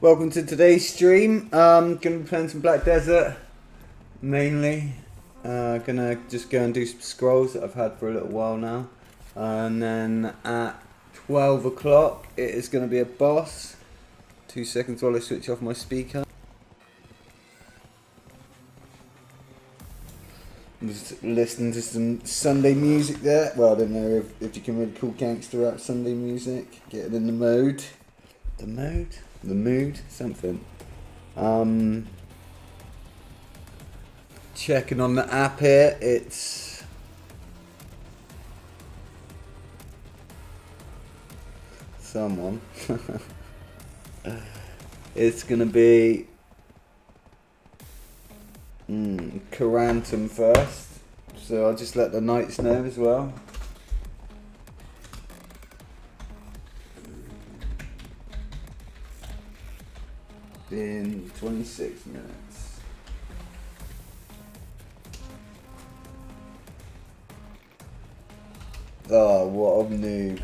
Welcome to today's stream. Gonna be playing some Black Desert mainly. Gonna just go and do some scrolls that I've had for a little while now. And then at 12 o'clock it is gonna be a boss. 2 seconds while I switch off my speaker. I'm just listening to some Sunday music there. Well, I don't know if you can really call gangster rap Sunday music. Getting in the mode. The mode? The mood? Something. Checking on the app here. It's someone. It's gonna be Carantum first. So I'll just let the knights know as well. In 26 minutes. Oh, what a noob.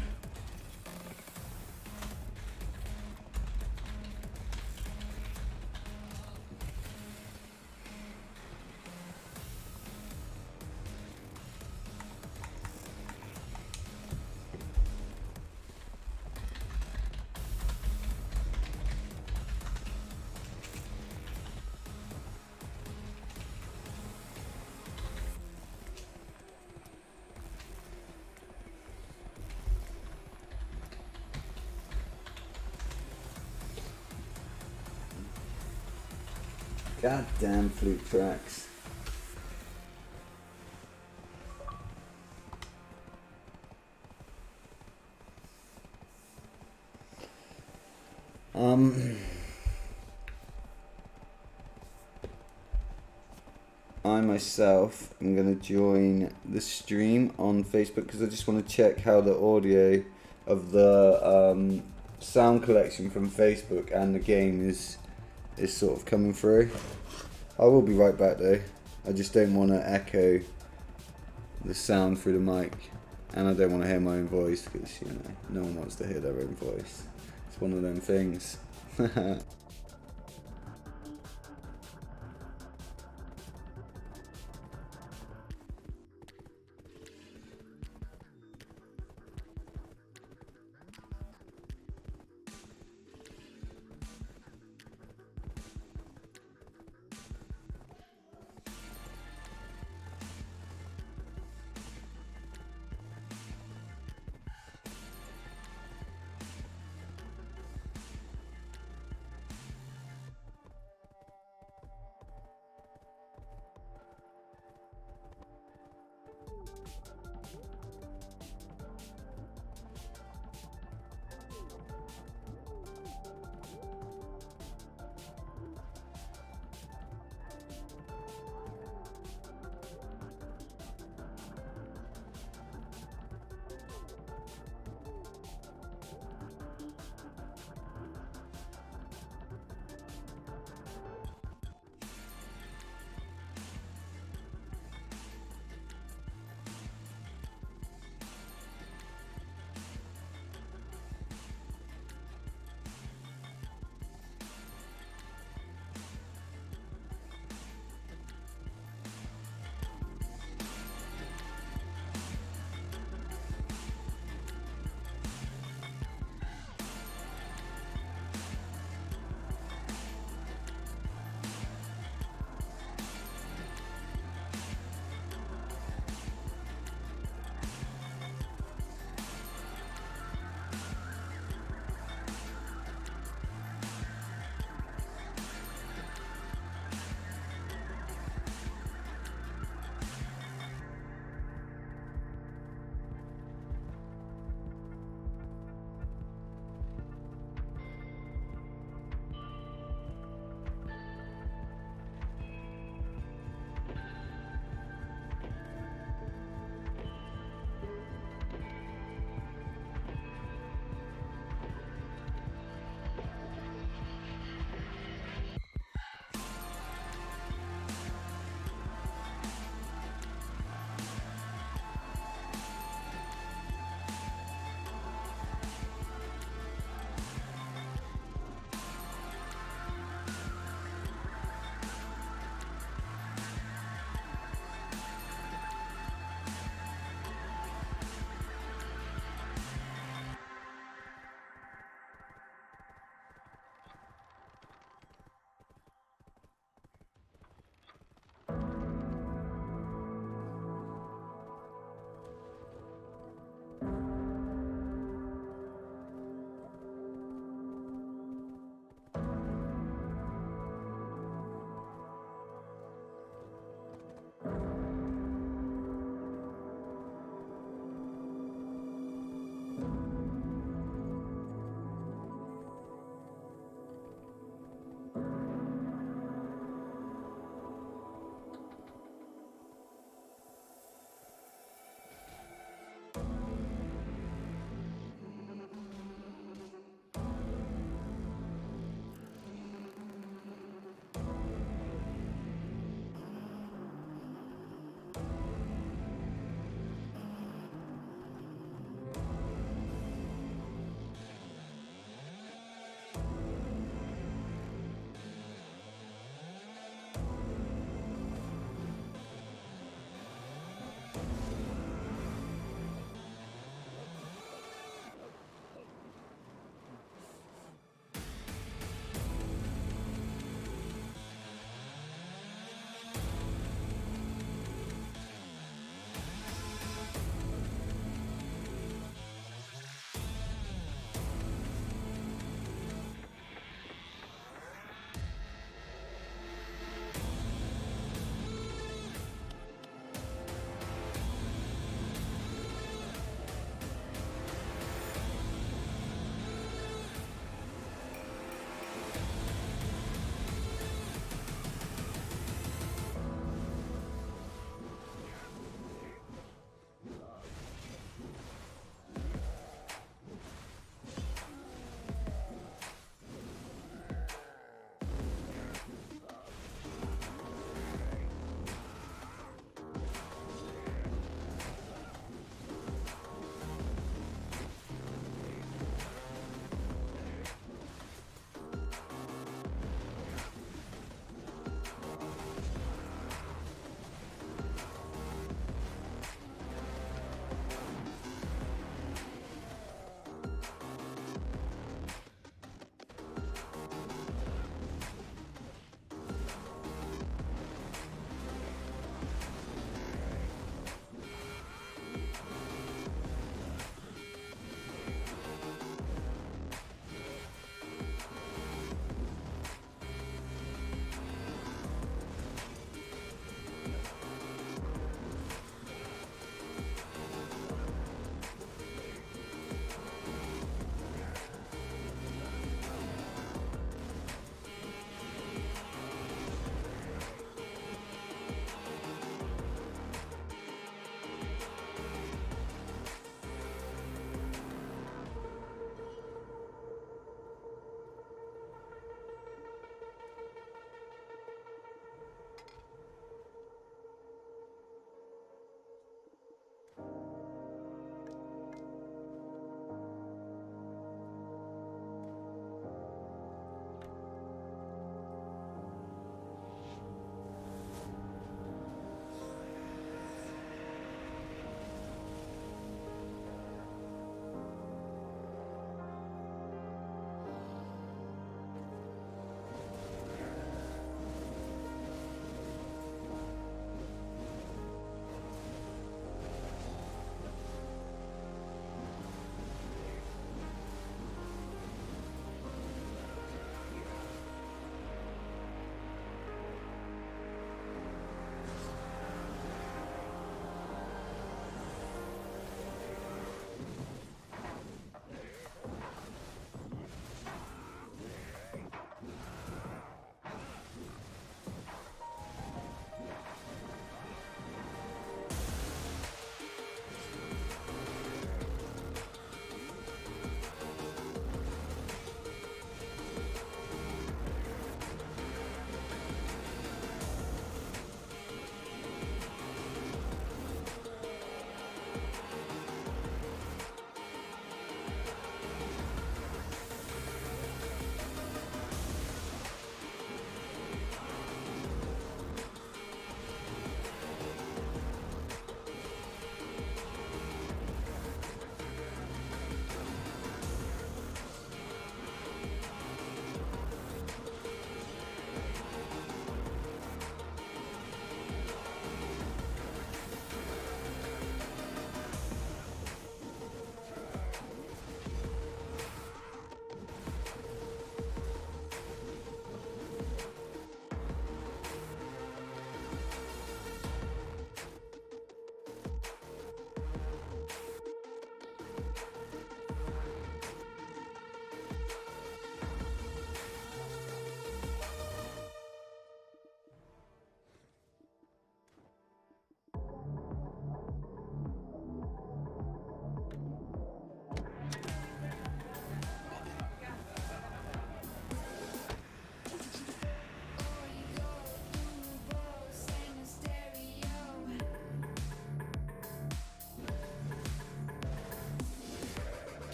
Goddamn flute tracks. I myself am going to join the stream on Facebook because I just want to check how the audio of the sound collection from Facebook and the game is sort of coming through. I will be right back though. I just don't want to echo the sound through the mic, and I don't want to hear my own voice because no one wants to hear their own voice. It's one of them things.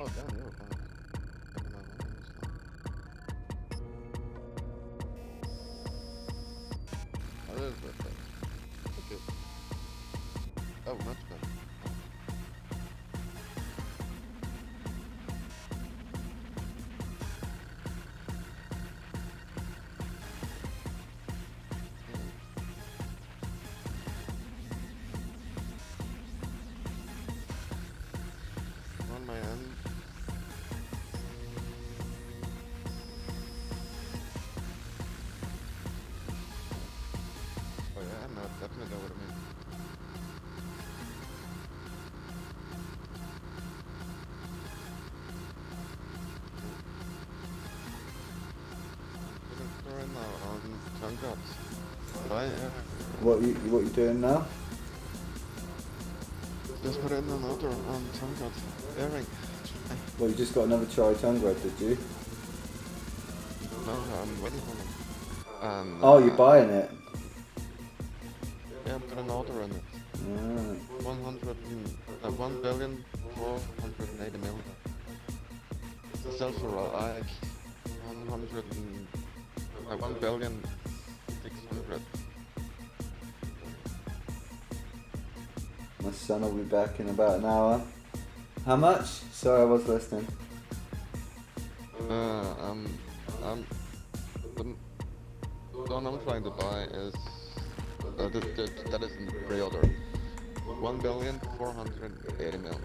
Oh, damn, you're fine. A little bit better. Okay. Oh, much better. On my end. Oh yeah, no, definitely what I mean. Right now on Tongue Gods. Right, yeah. What you doing now? Just put in another on Tongue Gods. Earring. Well, you just got another try tongue rod, did you? No, I'm waiting for them. And, Oh, you're buying it. yeah, put an order on it. Ah. 1,480 million. It sells for like 1,600,000,000. My son will be back in about an hour. How much? Sorry, I was listening. The one I'm trying to buy is that is in pre-order. 1,480,000,000.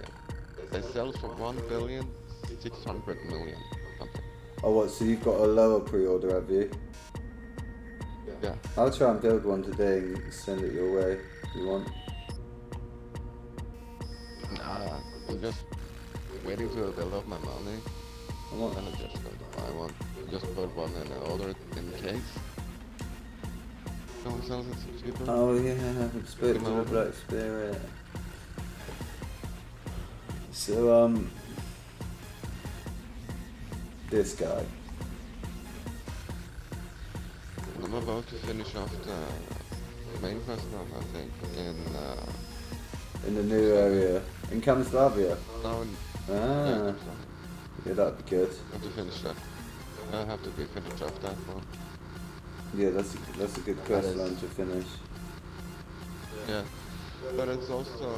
They sell for 1,600,000,000. Something. Oh, what? So you've got a lower pre-order, have you? Yeah. I'll try and build one today and send it your way if you want. Nah, I'm just waiting to build up my money. I want. Then I'm just going to buy one. Just put one in and order it in case. No one sells it cheaper. Oh yeah, Spirit to the Over. Black Spirit. So this guy. I'm about to finish off the main quest now, I think, In the new area. In Kamslavia. now in Ah, yeah, that'd be good. I have to finish that. I have to be finished off that one. Yeah, that's a good quest is- line to finish. Yeah, but it's also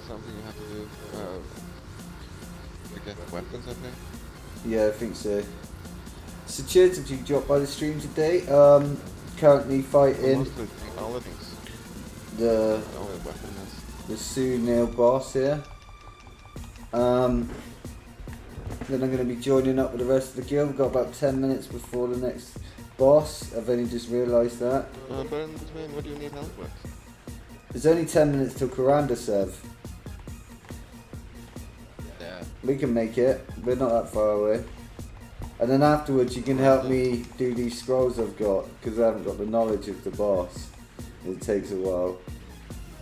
something you have to do to get weapons, I think. Yeah, I think so. So cheers if you dropped by the stream today. Currently fighting Mostly all of things. the Only weapon is. Sunil boss here. Then I'm going to be joining up with the rest of the guild. We've got about 10 minutes before the next boss. I've only just realised that. But in between, what do you need help with? There's only 10 minutes till Kuranda Sev. Yeah. We can make it. We're not that far away. And then afterwards you can help me do these scrolls I've got, because I haven't got the knowledge of the boss. It takes a while.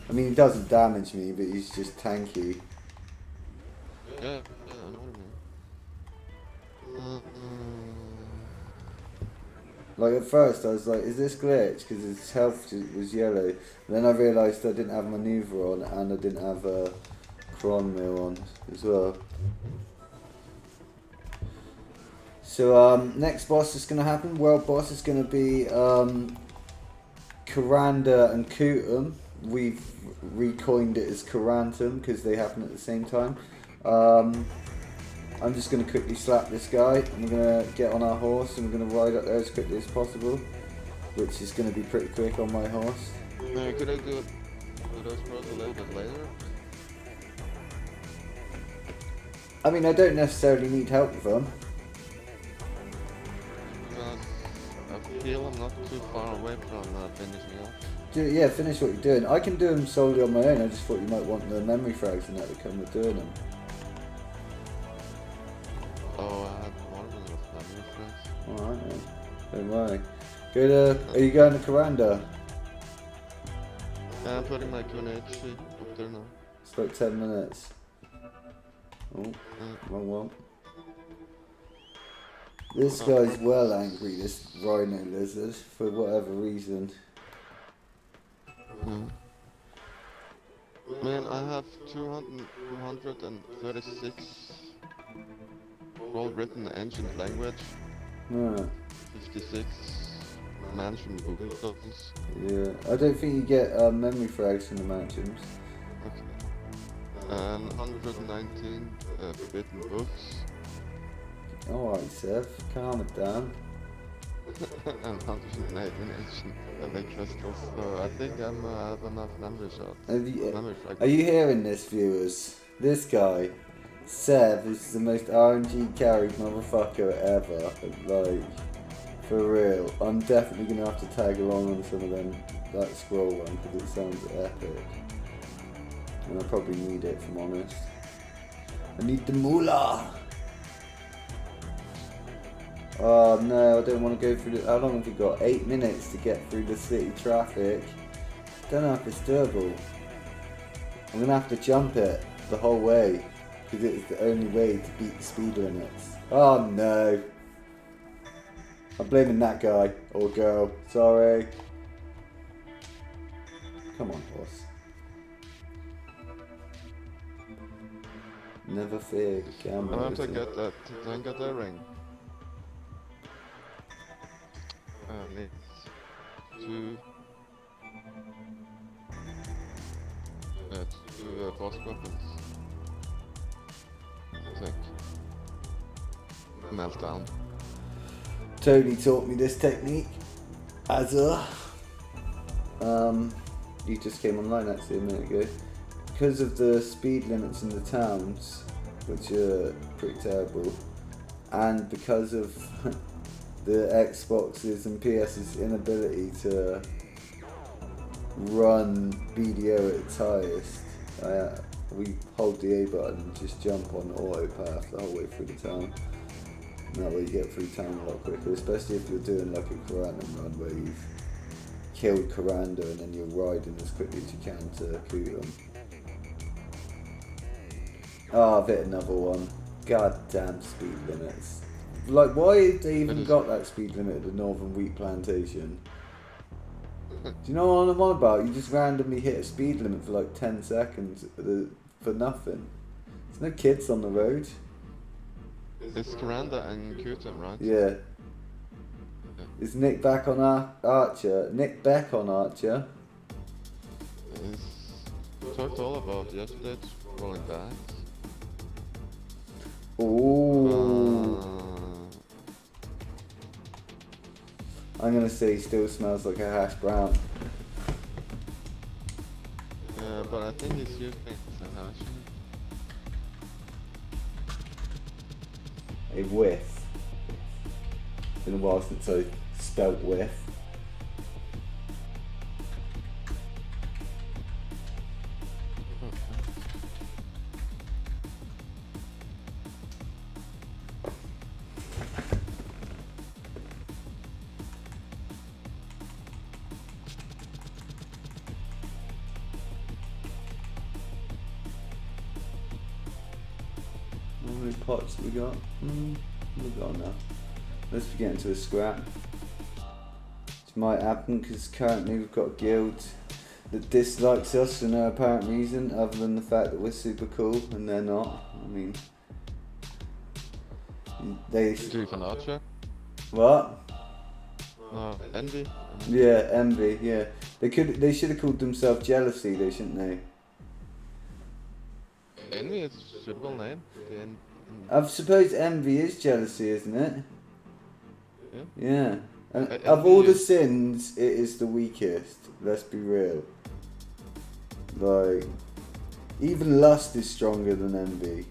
I mean, he doesn't damage me, but he's just tanky. Yeah, I know what you mean. Like at first I was like, is this glitch? Because his health was yellow. And then I realised I didn't have Maneuver on and I didn't have Cron Mill on as well. So next boss is going to happen, world boss is going to be Kuranda and Kutum. We've recoined it as Kurantum because they happen at the same time. I'm just going to quickly slap this guy and we're going to get on our horse and we're going to ride up there as quickly as possible, which is going to be pretty quick on my horse. Could I do those scrolls a little bit later? I mean, I don't necessarily need help with them. Because I feel I'm not too far away from finishing off. Yeah, finish what you're doing. I can do them solely on my own. I just thought you might want the memory frags and that to come with doing them. Oh, I have more than enough memory frames. Alright then. Don't worry. Are you going to Kuranda? I'm putting my QNH up there now. It's like 10 minutes. Oh, wrong one. This guy's well angry, this rhino lizard, for whatever reason. Man, I have 236 all written in ancient language. Right. 56 mansion buildings. Yeah. I don't think you get memory frags in the mansions. Okay. And 119 forbidden books. Alright, Seth. Calm it down. And 108 ancient crystals. So I think I'm have enough memory shots. Memory Are fragments. you hearing this, viewers? This guy, Sev, is the most RNG carried motherfucker ever. Like, for real. I'm definitely gonna have to tag along on some of them, that scroll one, because it sounds epic. And I probably need it, if I'm honest. I need the moolah! Oh no, I don't want to go through the... How long have we got? 8 minutes to get through the city traffic. Don't know if it's doable. I'm gonna have to jump it the whole way, because it's the only way to beat the speed limits. Oh no. I'm blaming that guy, or girl. Sorry. Come on, horse. Never fear, gamble. I have to get that Tenga ring. Need two boss weapons. I think. Meltdown. Tony taught me this technique. He just came online actually a minute ago. Because of the speed limits in the towns, which are pretty terrible, and because of the Xbox's and PS's inability to run BDO at its highest, we hold the A button and just jump on auto path the whole way through the town. And that way you get through town a lot quicker, especially if you're doing like a Corandum run where you've killed Coranda and then you're riding as quickly as you can to Kutum. Oh, I've hit another one. God damn speed limits. Like, why have they even got that speed limit at the Northern Wheat Plantation? Do you know what I'm on about? You just randomly hit a speed limit for like 10 seconds for nothing. There's no kids on the road. It's Coranda and Kutum, right? Yeah. Is Nick back on Archer? Nick Beck on Archer? It's talked all about yesterday, it's rolling back. Ooh. I'm gonna say he still smells like a hash brown. Yeah, but I think he's using some hash. A whiff. It's been a while since I spelt whiff. How many pots we got? We've got enough. Let's get into a scrap. This might happen because currently we've got a guild that dislikes us for no apparent reason other than the fact that we're super cool and they're not. I mean, they... Do an archer? What? No, envy? Yeah, envy, yeah. They should have called themselves jealousy though, shouldn't they? Envy is a suitable name. I suppose envy is jealousy, isn't it? Yeah. Yeah. And Envy of all the is- sins, it is the weakest. Let's be real. Like, even lust is stronger than envy.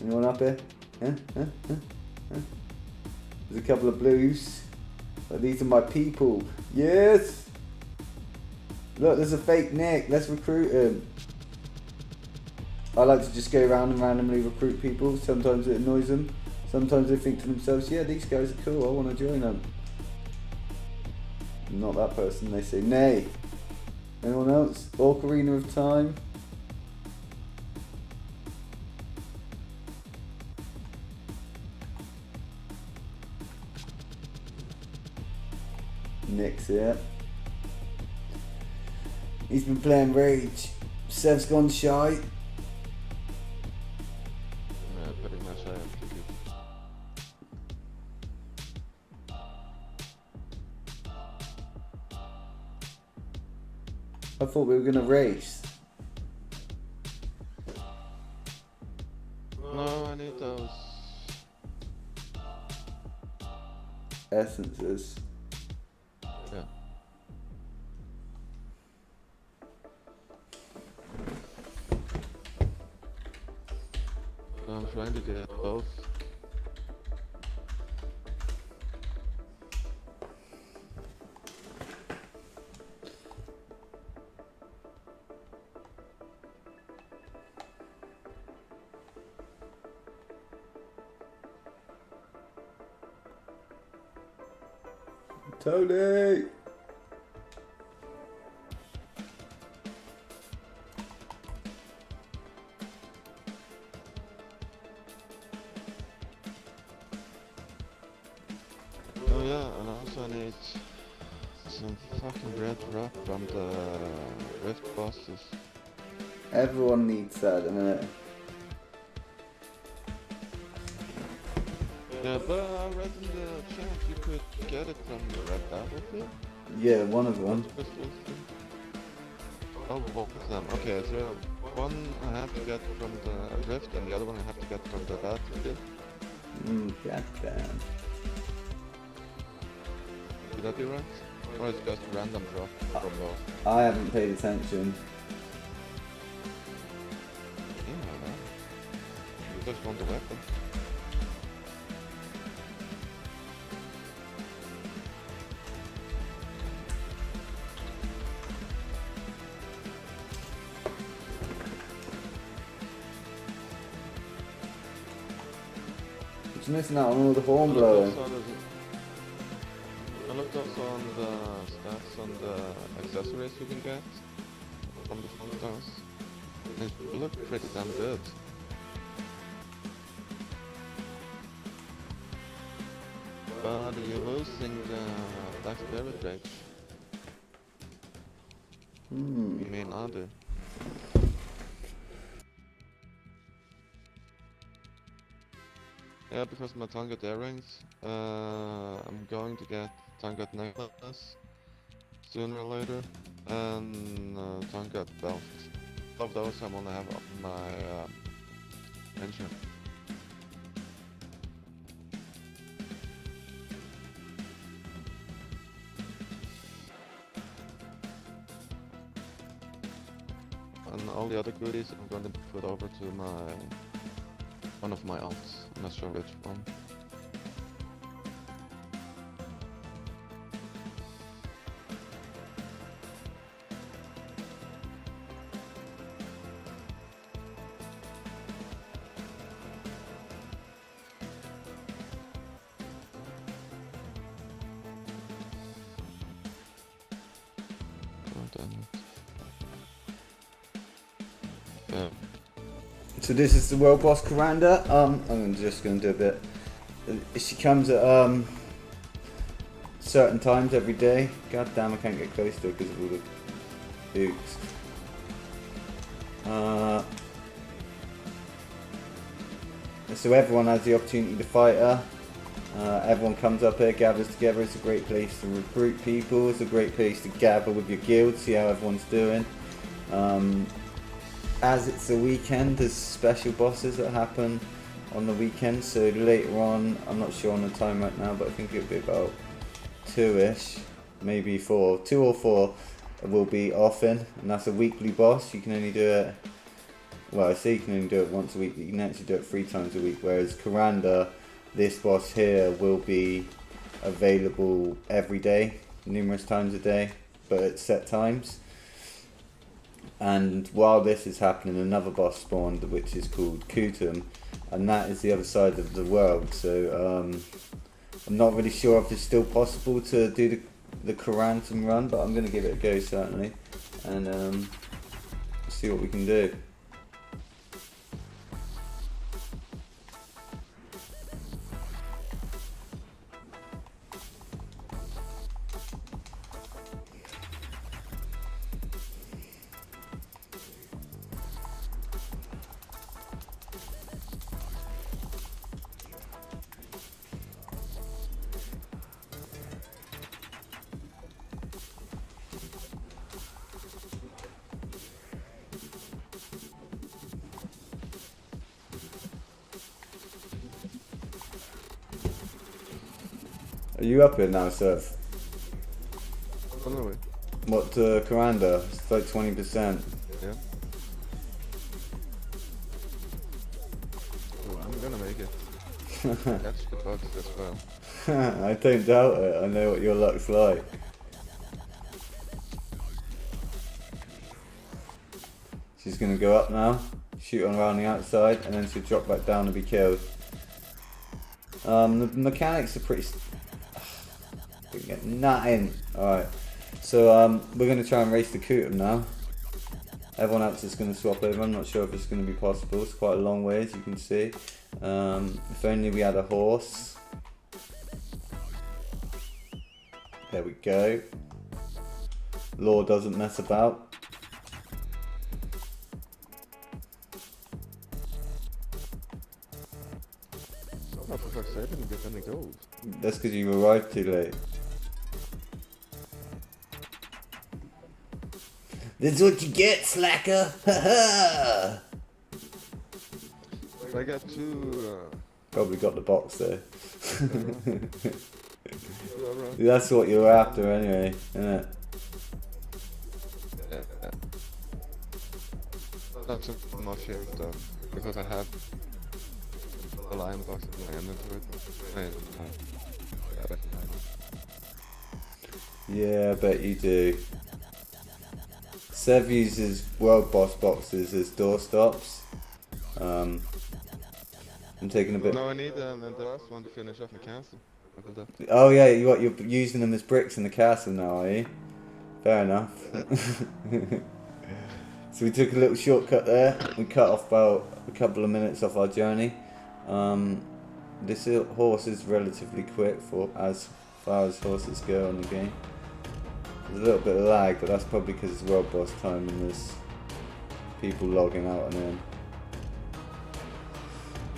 Anyone up here? Huh? There's a couple of blues. But these are my people. Yes! Look, there's a fake Nick. Let's recruit him. I like to just go around and randomly recruit people. Sometimes it annoys them. Sometimes they think to themselves, yeah, these guys are cool. I want to join them. Not that person. They say, nay. Anyone else? Ocarina of Time? Nick's here. He's been playing Rage. Sev's gone shy. I thought we were gonna race. No, I need those. Essences. Yeah. I'm trying to get both. Tony! Oh yeah, and also I need some fucking red rock from the rift bosses. Everyone needs that in a minute. Yeah, but I read in the chat you could get it from the red battlefield. Yeah, one of them. Oh, both of them. Okay, so one I have to get from the rift and the other one I have to get from the battlefield. Goddamn. Would that be right? Or is it just random drop from both? I haven't paid attention. Yeah, man. You just want the weapon. It's missing out on all the horn blowing. I looked also on the stats on the accessories you can get from the photos. It looked pretty damn good. But you're losing the Black Spirit Rage. You mean I do? Yeah, because my Tongat earrings, I'm going to get Tongat necklace sooner or later, and Tongat belt. Of those I'm gonna have on my pension. And all the other goodies I'm going to put over to my one of my alts. I'm not sure which one. Oh, damn it. Yeah. So this is the world boss Karanda. I'm just gonna do a bit. She comes at certain times every day. God damn, I can't get close to her because of all the boots. So everyone has the opportunity to fight her. Everyone comes up here, gathers together. It's a great place to recruit people. It's a great place to gather with your guild, see how everyone's doing. As it's a weekend, there's special bosses that happen on the weekend. So later on, I'm not sure on the time right now, but I think it'll be about 2ish, maybe 4. 2 or 4 will be often, and that's a weekly boss. You can only do it. Well, I say you can only do it once a week, but you can actually do it 3 times a week. Whereas Karanda, this boss here, will be available every day, numerous times a day, but at set times. And while this is happening, another boss spawned, which is called Kutum, and that is the other side of the world. So I'm not really sure if it's still possible to do the Karantum run, but I'm going to give it a go certainly, and see what we can do. Are you up here now, Seth? On the way. What, to Karanda? It's like 20%. Yeah. Oh, I'm gonna make it. Catch the bugs as well. I don't doubt it. I know what your luck's like. She's gonna go up now, shoot on around the outside, and then she'll drop back down and be killed. The mechanics are pretty. Didn't get nothing. Alright. So we're gonna try and race the Kutum now. Everyone else is gonna swap over. I'm not sure if it's gonna be possible. It's quite a long way, as you can see. If only we had a horse. There we go. Law doesn't mess about. Oh, for fuck's sake, I didn't get any gold. That's because you arrived too late. This is what you get, slacker! Ha I got two. Probably got the box there. Right. That's what you're after anyway, isn't it? Yeah. That's a my favorite though, because I have a lion box in my inventory. Yeah, I bet you do. Sev uses world boss boxes as doorstops. I'm taking a bit. No, I need the last one to finish off my castle. Oh yeah, you're using them as bricks in the castle now, are you? Fair enough. So we took a little shortcut there. We cut off about a couple of minutes off our journey. This horse is relatively quick for as far as horses go on the game. There's a little bit of lag, but that's probably because it's world boss time and there's people logging out and in.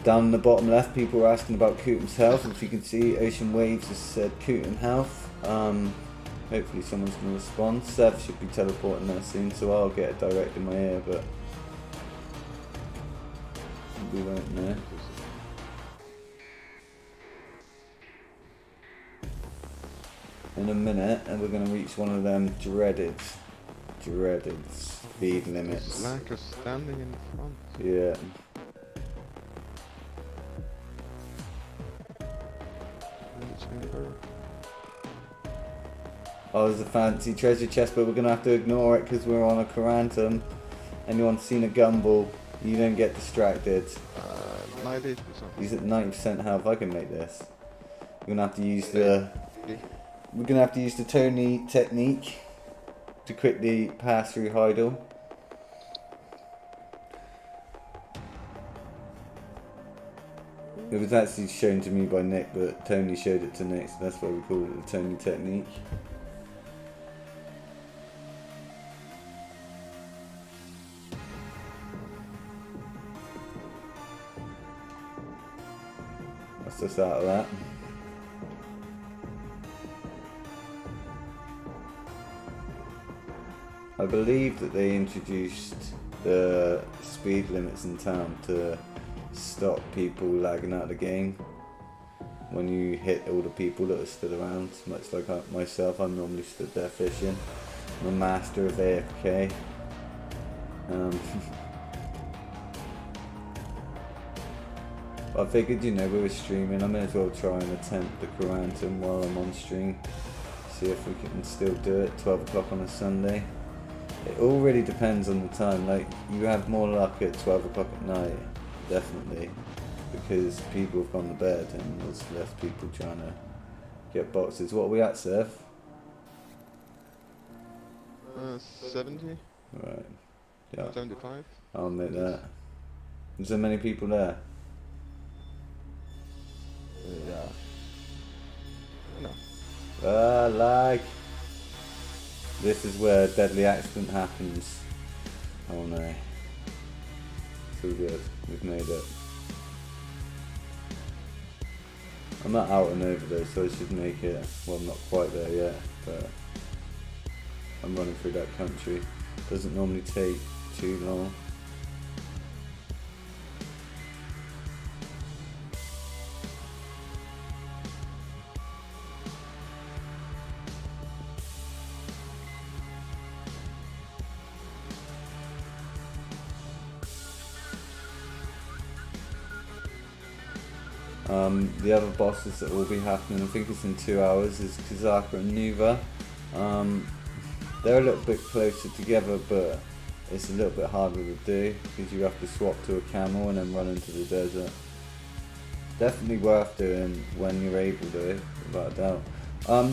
Down in the bottom left, people are asking about Kutum's health. If you can see, Ocean Waves has said Kutum health. Hopefully someone's going to respond. Sev should be teleporting there soon, so I'll get it direct in my ear, but we won't know. In a minute, and we're going to reach one of them dreaded speed limits. Slacker standing in front. Yeah. Oh, there's a fancy treasure chest, but we're going to have to ignore it because we're on a Karantum. Anyone seen a Gumball, you don't get distracted. 90%. He's at 90% health. I can make this. We're going to have to use the... We're going to have to use the Tony technique to quickly pass through Heidel. It was actually shown to me by Nick, but Tony showed it to Nick, so that's why we call it the Tony technique. That's just out of that. I believe that they introduced the speed limits in town to stop people lagging out of the game when you hit all the people that are stood around. Much like myself, I'm normally stood there fishing. I'm a master of AFK. I figured, you know, we were streaming, I may as well try and attempt the Karantum while I'm on stream. See if we can still do it, 12 o'clock on a Sunday. It all really depends on the time. Like, you have more luck at 12 o'clock at night, definitely, because people have gone to bed and there's less people trying to get boxes. What are we at, Seth? 70? Right. Yeah. 75? I'll admit that. Is there many people there? Yeah. No. Like. This is where deadly accident happens. Oh no. It's all good. We've made it. I'm not out and over though, so I should make it. Well, I'm not quite there yet, but I'm running through that country. Doesn't normally take too long. The other bosses that will be happening, I think it's in 2 hours, is Kazaka and Nuva. They're a little bit closer together, but it's a little bit harder to do because you have to swap to a camel and then run into the desert. Definitely worth doing when you're able to, without a doubt.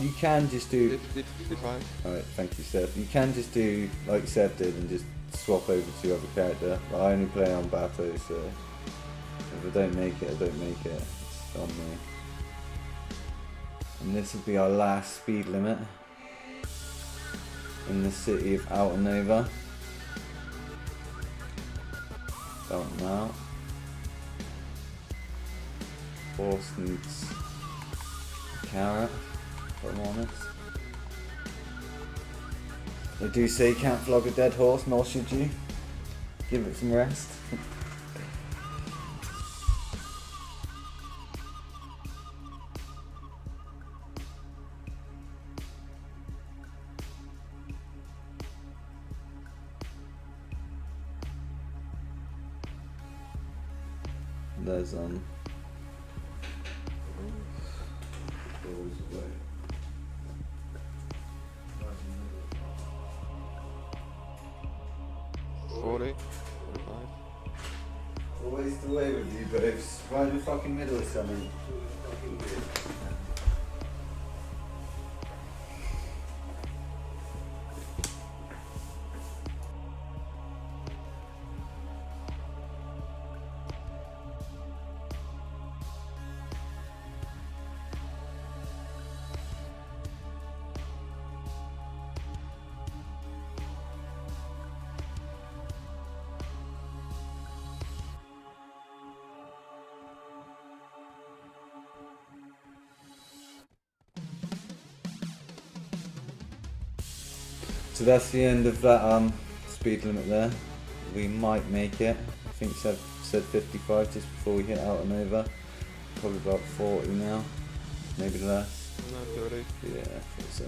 You can just do... 55. Alright, thank you, Seth. You can just do like Seth did and just swap over to other character. But I only play on Bato, so if I don't make it, I don't make it. It's on me. And this will be our last speed limit in the city of Altanova. Don't know. Horse needs a carrot, if I'm honest. They do say you can't flog a dead horse, nor should you. Give it some rest. There's Forty. 45. always the way with you, but it's right in the fucking middle of something. So that's the end of that speed limit there. We might make it. I think Seb said 55 just before we hit Altanova. Probably about 40 now, maybe less. No, 30. Yeah, I thought so.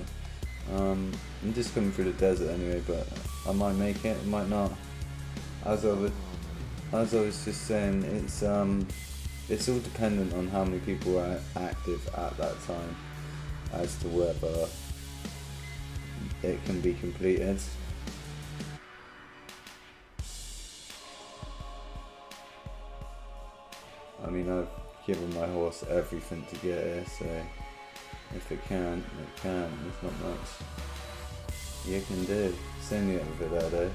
I'm just coming through the desert anyway, but I might make it, I might not. As I was just saying, it's all dependent on how many people are active at that time as to whether it can be completed. I mean, I've given my horse everything to get here, so if it can, it can. There's not much you can do. It's only a bit there though.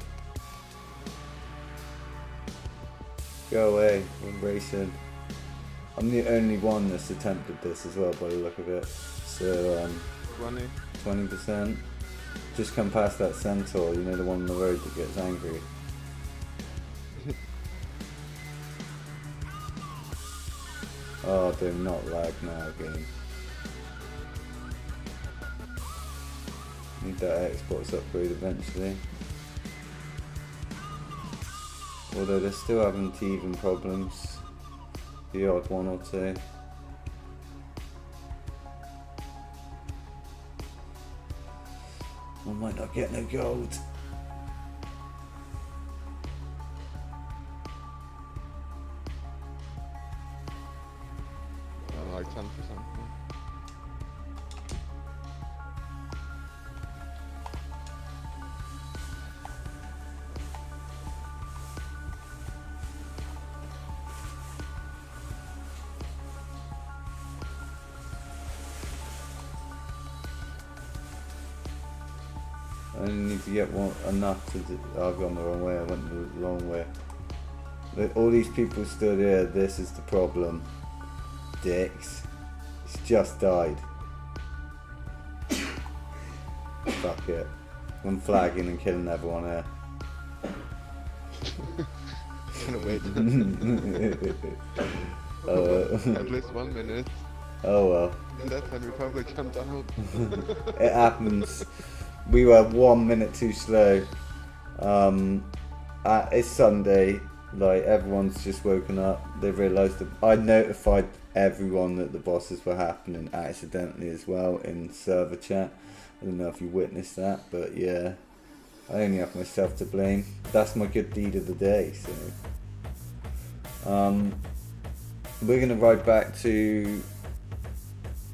Go away, we're racing. I'm the only one that's attempted this as well by the look of it. So 20%. Just come past that centaur, you know, the one on the road that gets angry. Oh, do not lag now, game. Need that Xbox upgrade eventually. Although they're still having teething problems. The odd one or two. I might not get no gold. Like 10%. I only need to get enough to do. I've gone the wrong way, I went the wrong way. All these people stood here, this is the problem. Dicks. It's just died. Fuck it. I'm flagging and killing everyone here. Gonna wait. At least 1 minute. Oh well. And that time we probably jumped out. It happens. We were 1 minute too slow. It's Sunday. Like, everyone's just woken up. They realised that I notified everyone that the bosses were happening accidentally as well in server chat. I don't know if you witnessed that, but yeah, I only have myself to blame. That's my good deed of the day. So we're gonna ride back to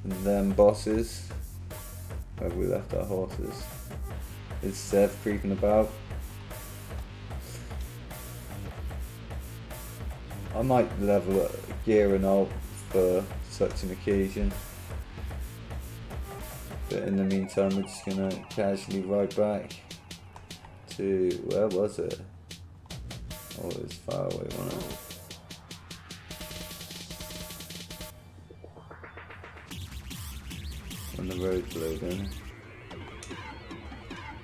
them bosses where we left our horses. Is Sev creeping about? I might level up gear and alt for such an occasion. But in the meantime, we're just gonna casually ride back to, where was it? Oh, it was far away, wasn't it? When the road's loading.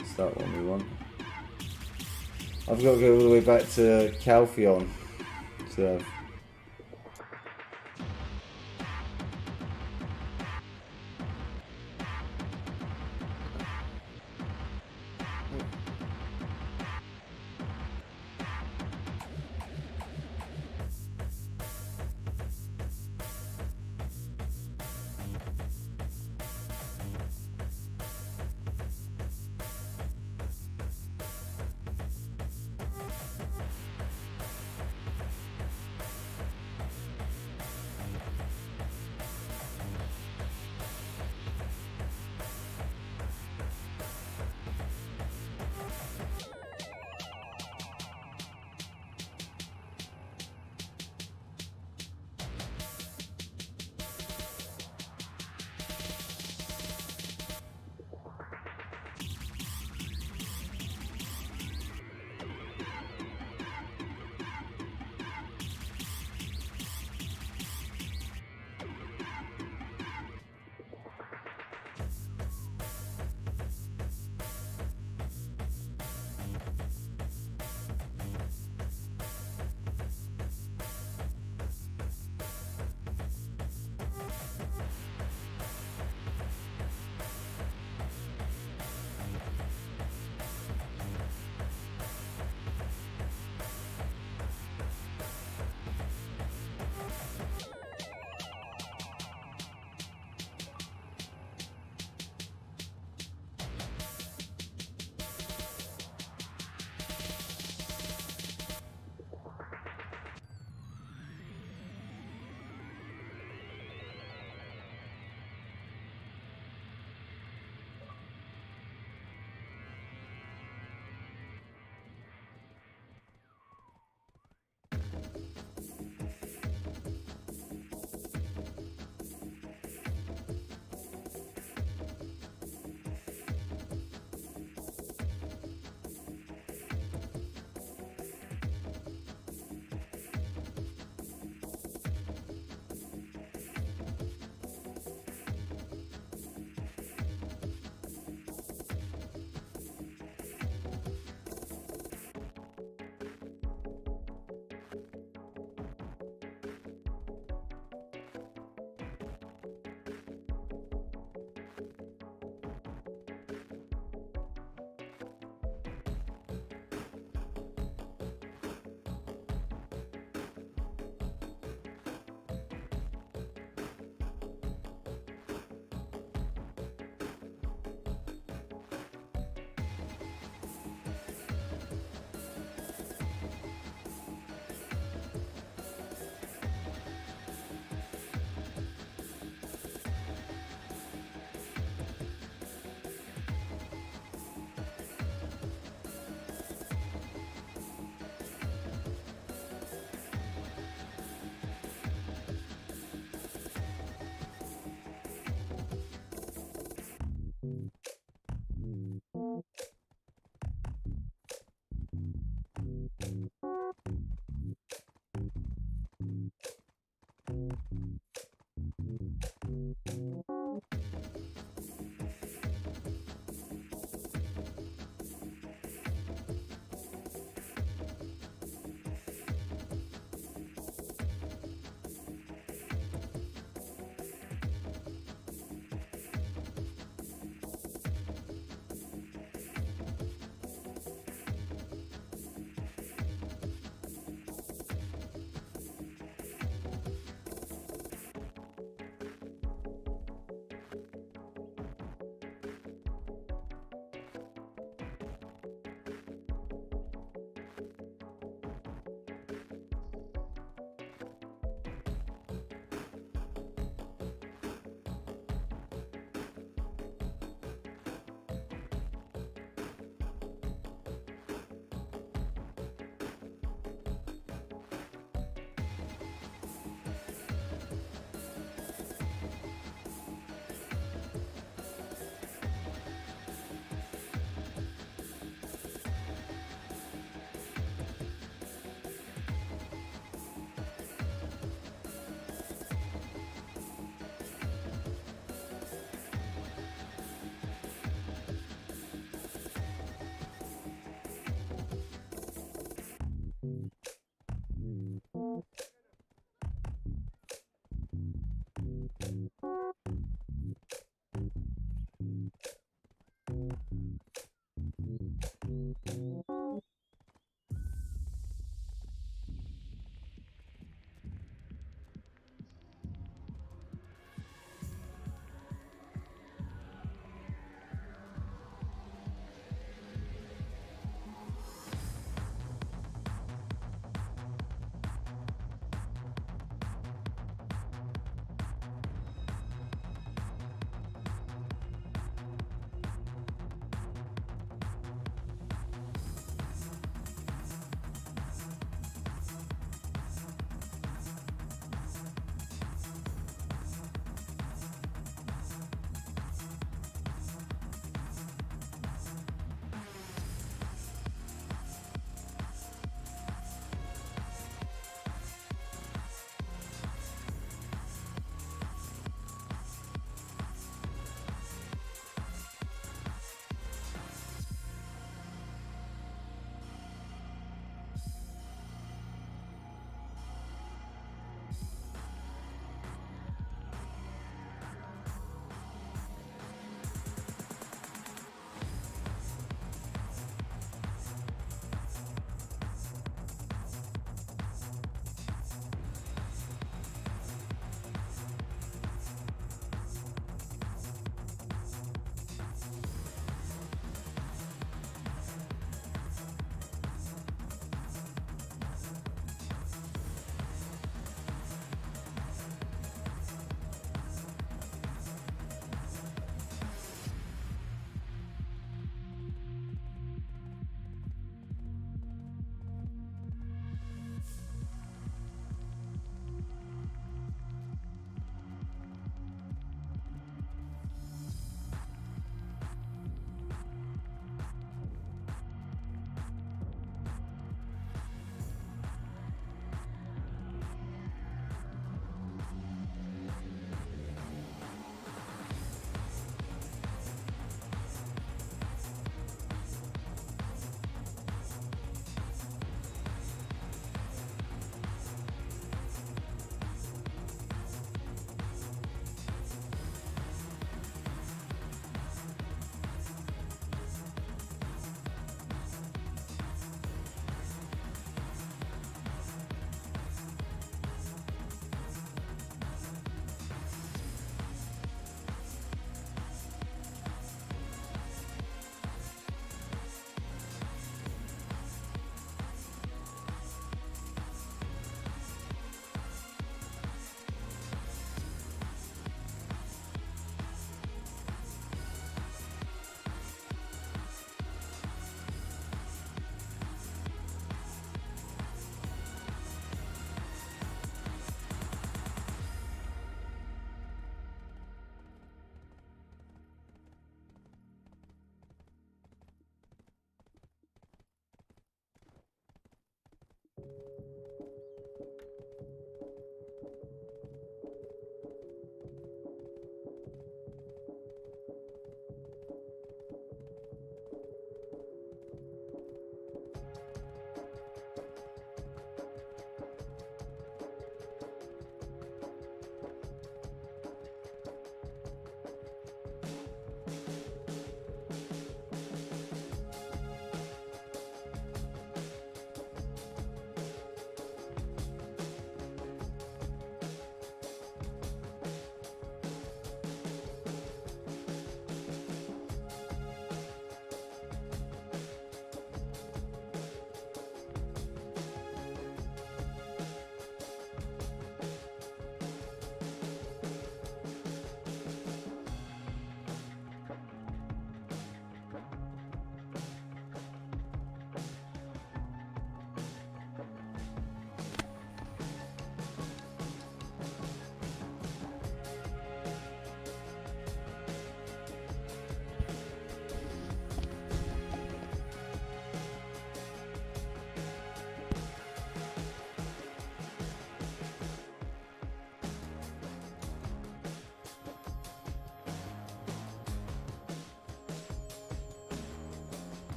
It's that one we want. I've got to go all the way back to Calpheon. So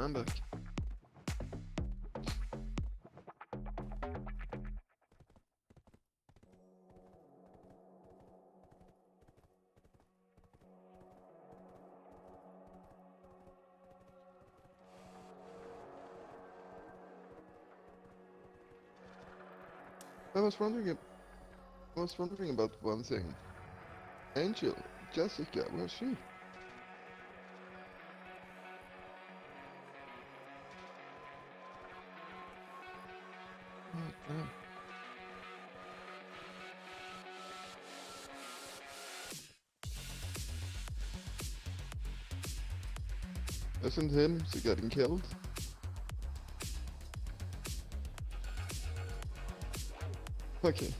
I'm back. I was wondering about one thing. Angel, Jessica, where's she? Oh, damn. Isn't him getting killed? Okay.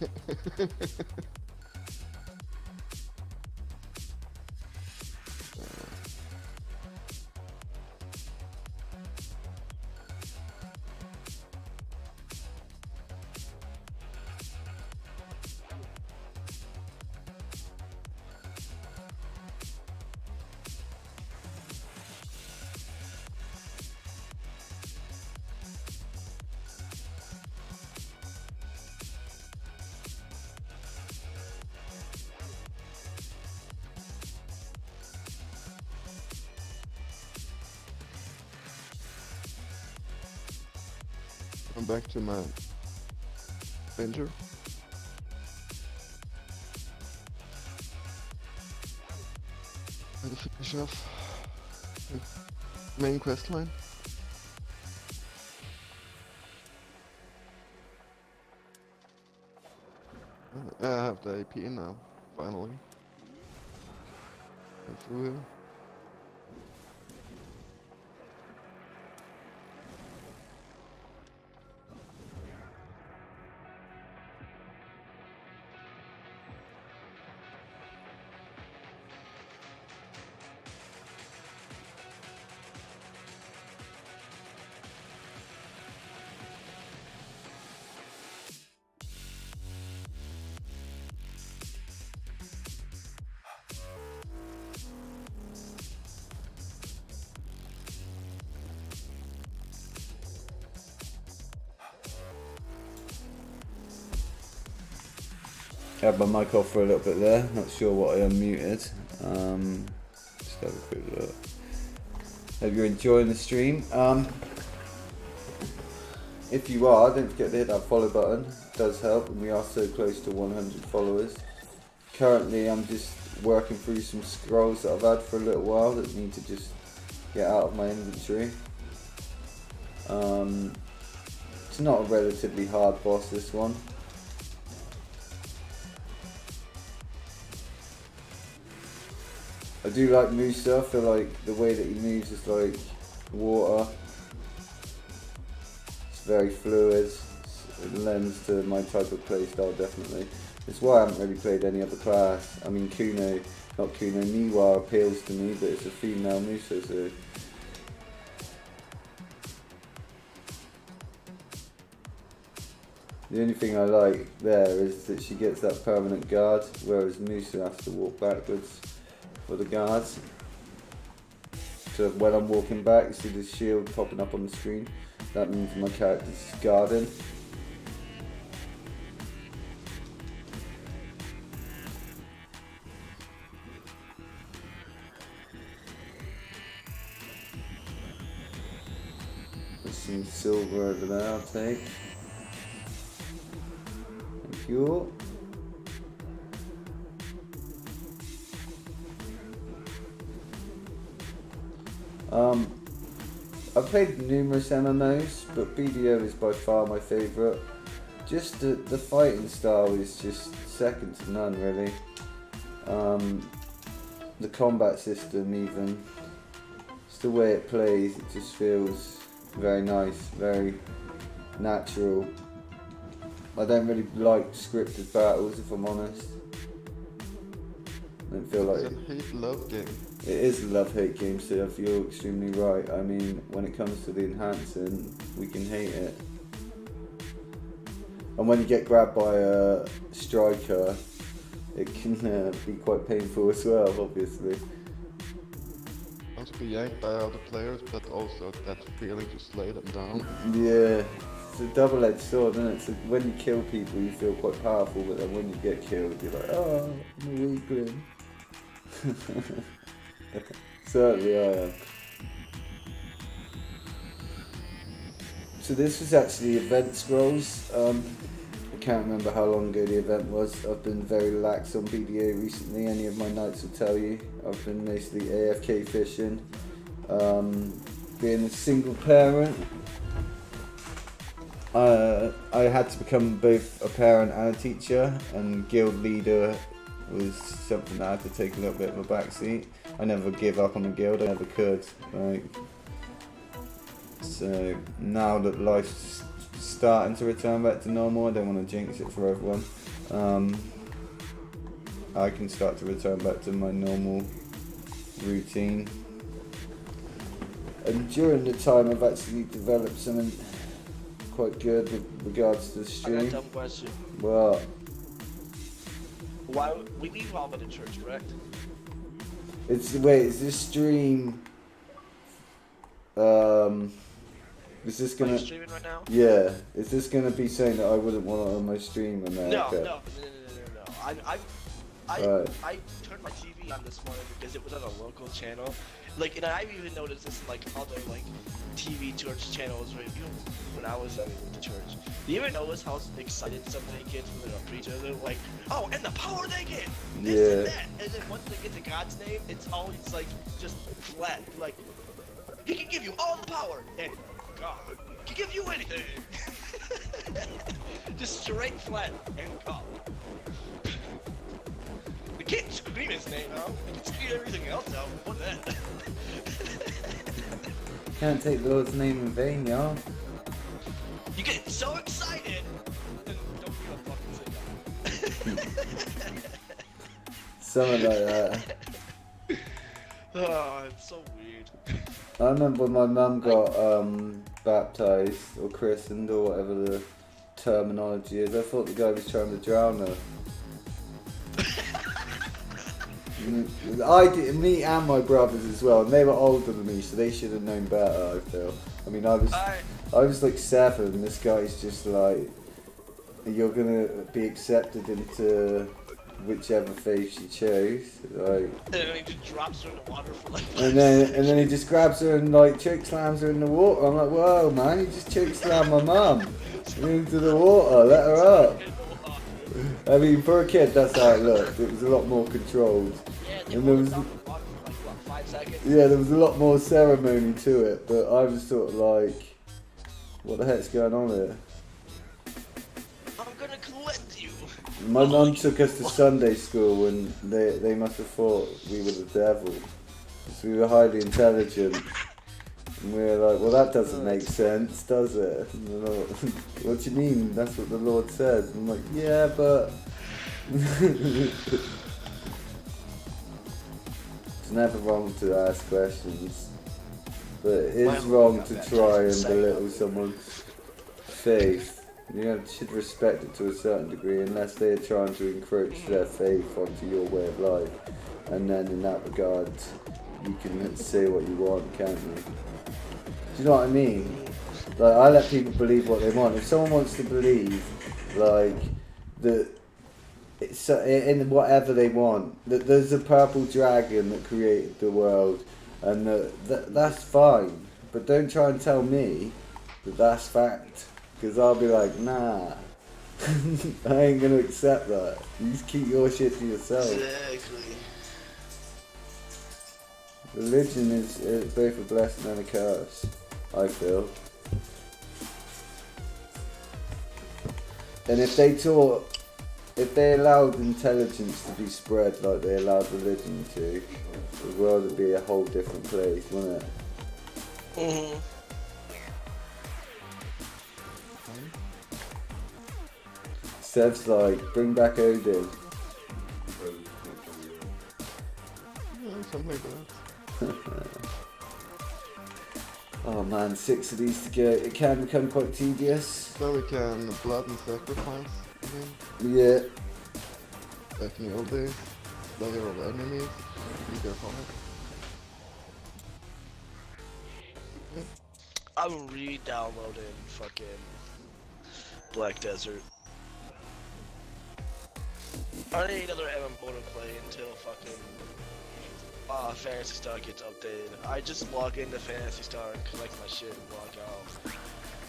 I'm back to my Avenger. And finish off the main quest line. I have the AP now, finally. Go through here. Had my mic off for a little bit there, not sure what I unmuted. Just have a quick look. Hope you're enjoying the stream. If you are, don't forget to hit that follow button, it does help, and we are so close to 100 followers. Currently I'm just working through some scrolls that I've had for a little while that need to just get out of my inventory. It's not a relatively hard boss, this one. I do like Musa. I feel like the way that he moves is like water. It's very fluid. It lends to my type of playstyle, definitely. It's why I haven't really played any other class. I mean, Miwa appeals to me, but it's a female Musa, so. The only thing I like there is that she gets that permanent guard, whereas Musa has to walk backwards for the guards. So when I'm walking back, you see the shield popping up on the screen. That means my character's guarding. There's some silver over there, I'll take. Thank you. I've played numerous MMOs, but BDO is by far my favourite. Just the fighting style is just second to none, really. The combat system even, just the way it plays, it just feels very nice, very natural. I don't really like scripted battles, if I'm honest. I don't feel like It's a hate-love game. it is a love-hate game, so I feel extremely right. I mean, when it comes to the enhancing, we can hate it. And when you get grabbed by a striker, it can be quite painful as well, obviously. Want to be yanked by other players, but also that feeling to slay them down. Yeah, it's a double-edged sword, isn't it? So when you kill people, you feel quite powerful, but then when you get killed, you're like, oh, I'm a weakling. Certainly I am. So this was actually event scrolls. I can't remember how long ago the event was. I've been very lax on BDA recently. Any of my nights will tell you. I've been mostly AFK fishing. Being a single parent, I had to become both a parent and a teacher, and guild leader was something that I had to take a little bit of a backseat. I never give up on the guild, I never could. So now that life's starting to return back to normal, I don't want to jinx it for everyone. I can start to return back to my normal routine. And during the time, I've actually developed something quite good with regards to the I got a stream. dumb question. Well, Why we leave all but the church, correct? is this stream? Is this Are gonna? you streaming right now? Yeah, is this gonna be saying that I wouldn't want it on my stream? No, no. Right. I turned my TV on this morning because it was on a local channel. Like, and I've even noticed this in like other like TV church channels, right? Even when I was with the church. Do you ever notice how excited some of the kids when they're a preacher? They're like, oh, and the power they get, this and that. And then once they get to God's name, it's always like just flat. Like, He can give you all the power, and God can give you anything. Just straight flat and God. We can't scream his name out. We can scream everything else out. What's that? Can't take the Lord's name in vain, y'all. You get so excited, and don't give a fucking sit. Something like that. Oh, it's so weird. I remember when my mum got baptised or christened or whatever the terminology is. I thought the guy was trying to drown her. Me and my brothers as well, and they were older than me, so they should have known better. I feel. I mean, I was like 7. And this guy's just like, you're gonna be accepted into whichever faith she chose, like. And then he just drops her in the water for like. And then he just grabs her and like choke slams her in the water. I'm like, whoa, man, you just choke slammed my mum into the water. Let her up. I mean, for a kid, that's how it looked. It was a lot more controlled. Yeah, And there was, down the water for like what, 5 seconds? yeah, there was a lot more ceremony to it. But I was sort of like, what the heck's going on here? I'm gonna collect you. My mum took us to Sunday school, and they must have thought we were the devil, because we were highly intelligent. And we were like, well, that doesn't make sense, does it? And they're like, what do you mean? That's what the Lord says. And I'm like, yeah, but... It's never wrong to ask questions, but it is wrong to try and belittle someone's faith. You should respect it to a certain degree, unless they are trying to encroach their faith onto your way of life. And then in that regard, you can say what you want, can't you? Do you know what I mean? Like, I let people believe what they want. If someone wants to believe, like, that it's in whatever they want, that there's a purple dragon that created the world, and that's fine. But don't try and tell me that that's fact. Because I'll be like, nah, I ain't gonna accept that. You just keep your shit to yourself. Exactly. Religion is both a blessing and a curse, I feel. And if they allowed intelligence to be spread like they allowed religion to, the world would be a whole different place, wouldn't it? Mm-hmm. Sev's like, bring back Odin. Yeah, something like that. Oh man, 6 of these to go. It can become quite tedious. So we can blood and sacrifice again. Yeah. Back in the old days. Slay all enemies. Be their heart. I'm re-downloading fucking Black Desert. I need another MMO to play until fucking Fantasy Star gets updated. I just log into Fantasy Star and collect my shit and log out.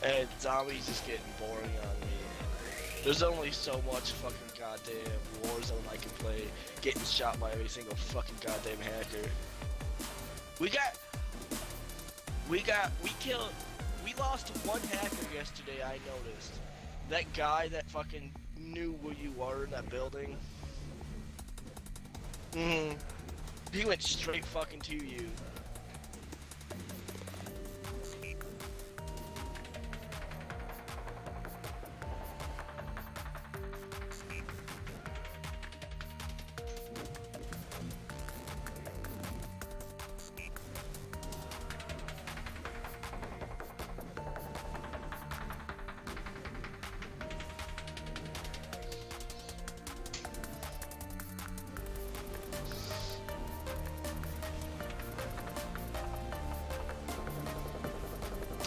And zombies just getting boring on me. There's only so much fucking goddamn Warzone I can play, getting shot by every single fucking goddamn hacker. We lost one hacker yesterday, I noticed. That guy that fucking knew where you were in that building. He went straight fucking to you.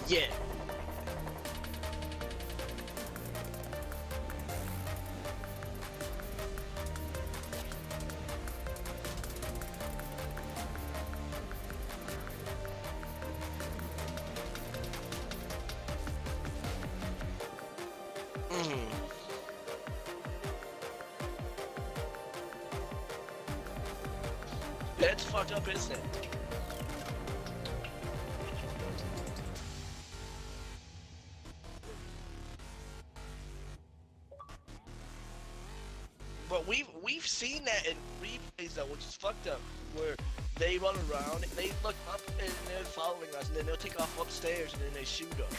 Yeah. That's fucked up, isn't it? But we've seen that in replays though, which is fucked up, where they run around, they look up and they're following us, and then they'll take off upstairs and then they shoot us.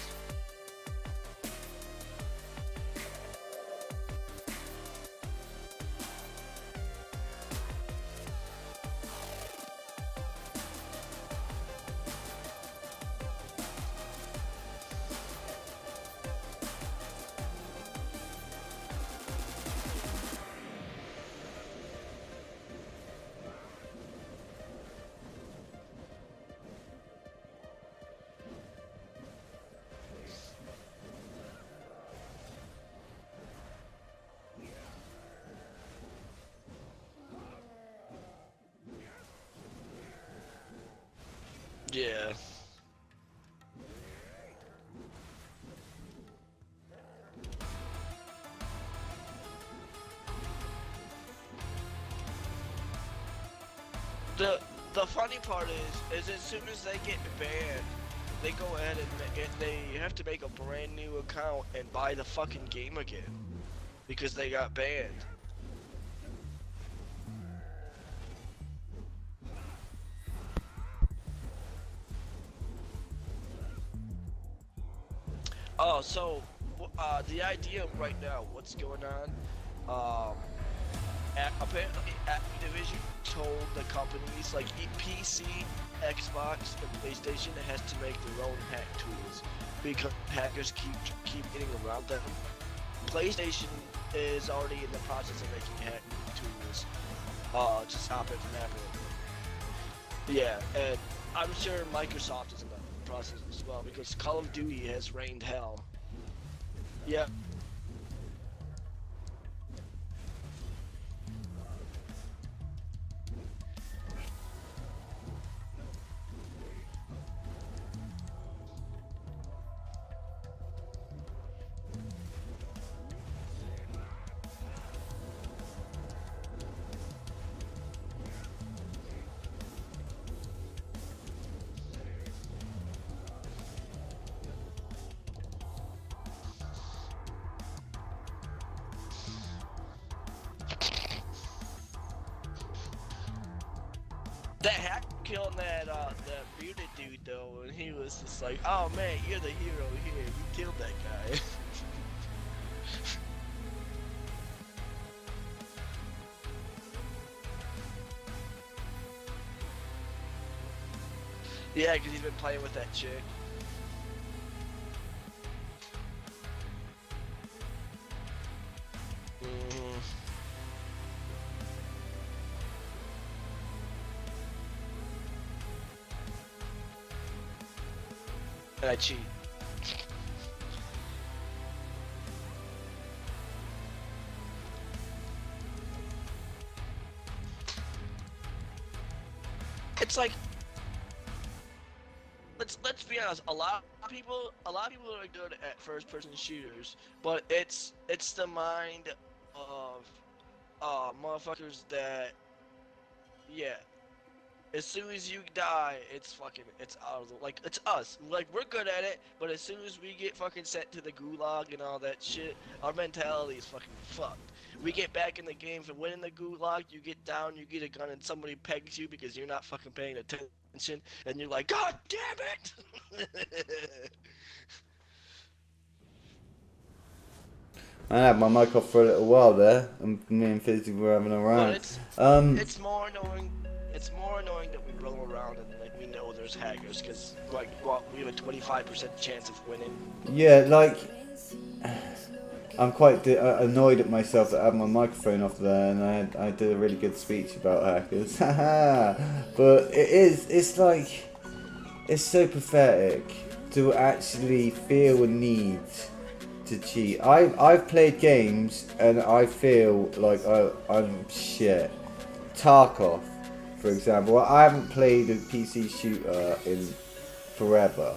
Yeah. The funny part is as soon as they get banned, they go ahead and they have to make a brand new account and buy the fucking game again because they got banned. Oh, so the idea right now, what's going on? Apparently, Activision told the companies like PC, Xbox, and PlayStation has to make their own hack tools because hackers keep getting around them. PlayStation is already in the process of making hack tools to stop it from happening. Yeah, and I'm sure Microsoft is in the process as well because Call of Duty has rained hell. Yeah. That hack killed that bearded dude though, and he was just like, "Oh man, you're the hero here. You killed that guy." Yeah, because he's been playing with that chick. And I cheat. it's like, let's be honest. A lot of people are good at first-person shooters, but it's the mind of motherfuckers that, yeah. As soon as you die, it's out of the, like, it's us. Like, we're good at it, but as soon as we get fucking sent to the gulag and all that shit, our mentality is fucking fucked. We get back in the game for winning the gulag, you get down, you get a gun, and somebody pegs you because you're not fucking paying attention, and you're like, God damn it! I had my mic off for a little while there, and me and Fizzy were having a But rant. it's more annoying. It's more annoying that we roll around and like we know there's hackers because like we have a 25% chance of winning. Yeah, like, I'm quite annoyed at myself that I had my microphone off there, and I did a really good speech about hackers. But it's like, it's so pathetic to actually feel a need to cheat. I've played games and I feel like I'm shit. Tarkov, for example. I haven't played a PC shooter in forever.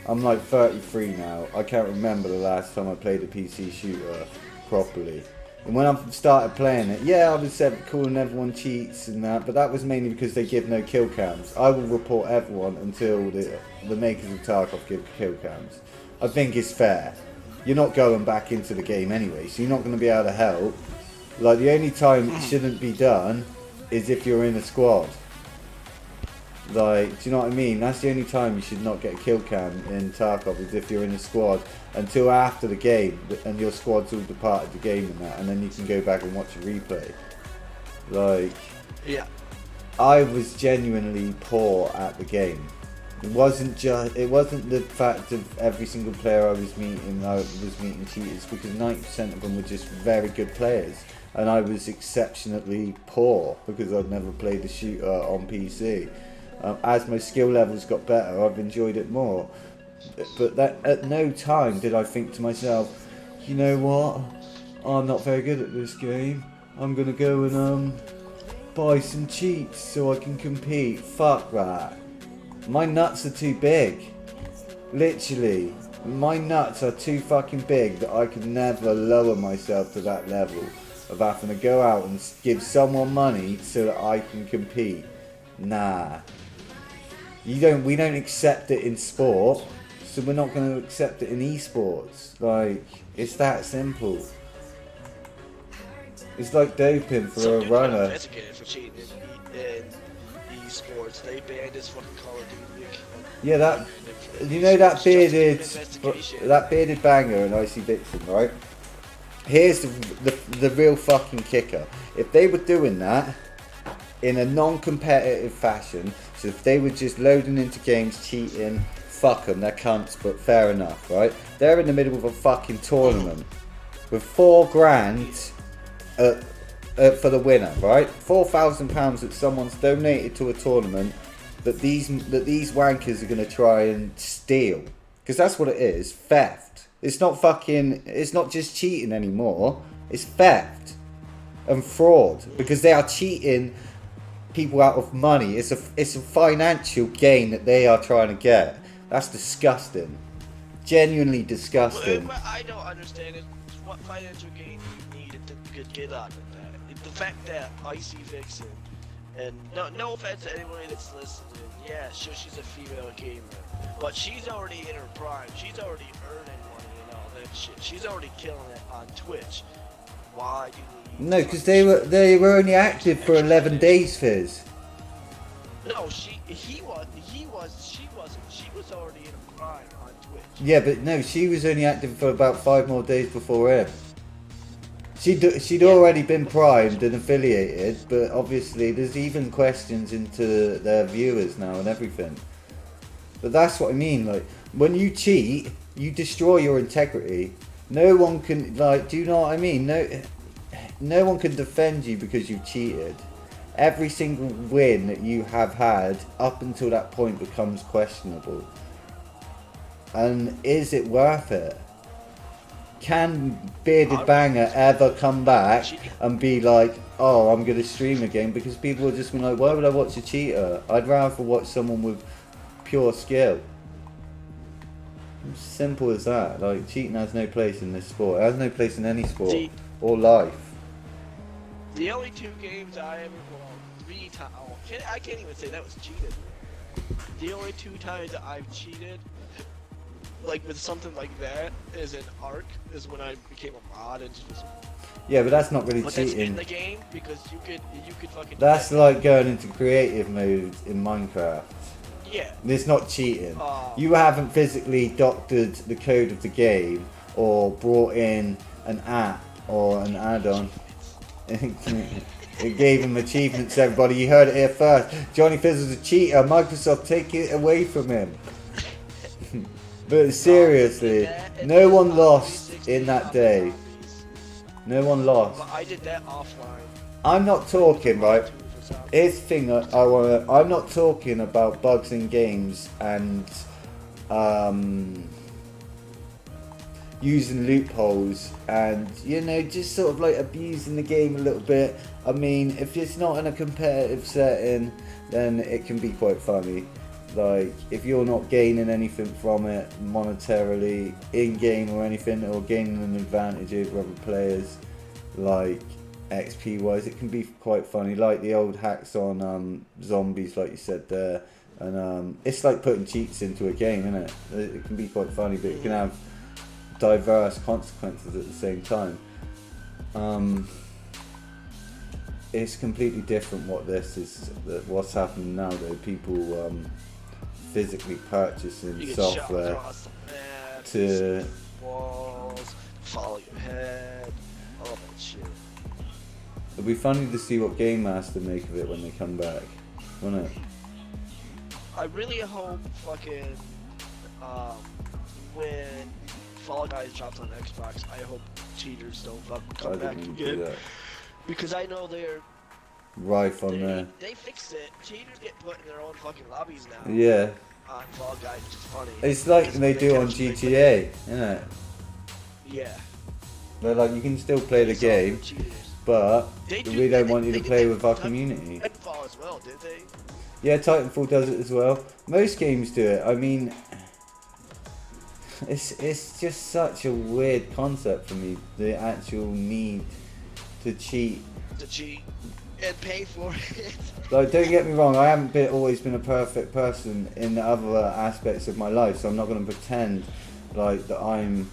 I'm like 33 now. I can't remember the last time I played a PC shooter properly. And when I started playing it, yeah, I was calling everyone cheats and that, but that was mainly because they give no kill cams. I will report everyone until the makers of Tarkov give kill cams. I think it's fair. You're not going back into the game anyway, so you're not going to be able to help. Like, the only time it shouldn't be done is if you're in a squad. Like, do you know what I mean? That's the only time you should not get a kill cam in Tarkov, is if you're in a squad until after the game and your squad's all departed the game and that, and then you can go back and watch a replay. Like, Yeah. I was genuinely poor at the game. It wasn't the fact of every single player I was meeting cheaters, because 90% of them were just very good players. And I was exceptionally poor because I'd never played a shooter on PC. As my skill levels got better, I've enjoyed it more. But that at no time did I think to myself, you know what? I'm not very good at this game. I'm gonna go and buy some cheats so I can compete. Fuck that. My nuts are too big. Literally, my nuts are too fucking big that I could never lower myself to that level of having to go out and give someone money so that I can compete. Nah. We don't accept it in sport, so we're not going to accept it in esports. Like, it's that simple. It's like doping for Some a dude got runner. investigated for cheating in esports. They banned his fucking Call of Duty account. Yeah, that, you know, that bearded banger and Icy Vixen, right? Here's the real fucking kicker. If they were doing that in a non-competitive fashion, so if they were just loading into games, cheating, fuck them, they're cunts, but fair enough, right? They're in the middle of a fucking tournament with $4,000 for the winner, right? £4,000 that someone's donated to a tournament that these wankers are going to try and steal, because that's what it is, theft. It's not just cheating anymore, it's theft and fraud, because they are cheating people out of money. It's a financial gain that they are trying to get. That's disgusting. Genuinely disgusting. What I don't understand is what financial gain you need to get out of that. The fact that Icy Vixen, and no offense to anybody that's listening, yeah, sure, she's a female gamer, but she's already in her prime. She's already earning money and all that shit. She's already killing it on Twitch. Why do we? No, because they were only active for 11 days, Fizz. No, she wasn't. She was already in her prime on Twitch. Yeah, but no, she was only active for about 5 more days before him. She'd already been primed and affiliated, but obviously there's even questions into their viewers now and everything. But that's what I mean, like, when you cheat, you destroy your integrity. No one can, like, do you know what I mean? No one can defend you because you cheated. Every single win that you have had up until that point becomes questionable. And is it worth it? can Bearded Banger ever come back and be like, oh, I'm gonna stream again? Because people are just gonna be like, why would I watch a cheater? I'd rather watch someone with pure skill. Simple as that. Like, cheating has no place in this sport. It has no place in any sport or life. The only 2 games I ever, well, 3 times, I can't even say that was cheated. The only 2 times that I've cheated, like with something like that, is in Ark, is when I became a mod and just. Yeah, but that's not really But cheating. that's in the game because you could fucking. That's like going into creative mode in Minecraft. Yeah. It's not cheating. You haven't physically doctored the code of the game or brought in an app or an add-on. It gave him achievements, everybody. You heard it here first. Johnny Fizz was a cheater. Microsoft, take it away from him. But seriously, no one lost in that day. No one lost. But I did that offline. I'm not talking, right? Here's the thing I'm not talking about bugs in games and using loopholes and, you know, just sort of like abusing the game a little bit. I mean, if it's not in a competitive setting, then it can be quite funny. Like, if you're not gaining anything from it monetarily, in-game or anything, or gaining an advantage over other players, like XP wise, it can be quite funny, like the old hacks on zombies, like you said there. And it's like putting cheats into a game, isn't it? It can be quite funny, but it can have diverse consequences at the same time. It's completely different what's happening now though. People physically purchasing software to walls, follow your head, all that shit. It'll be funny to see what Game Master make of it when they come back, won't it? I really hope fucking when Fall Guys drops on Xbox, I hope cheaters don't fucking come back again. Because I know they're rife on there. They fixed it. Cheaters get put in their own fucking lobbies now. Yeah. On Fall Guys, which is funny. It's like they do on GTA, isn't it? Yeah. They're like, you can still play the game, but we don't want you to play with our community. Titanfall as well, did they? Yeah, Titanfall does it as well. Most games do it. I mean, it's just such a weird concept for me. The actual need to cheat. To cheat and pay for it. Like, don't get me wrong, I haven't always been a perfect person in the other aspects of my life, so I'm not going to pretend like that I'm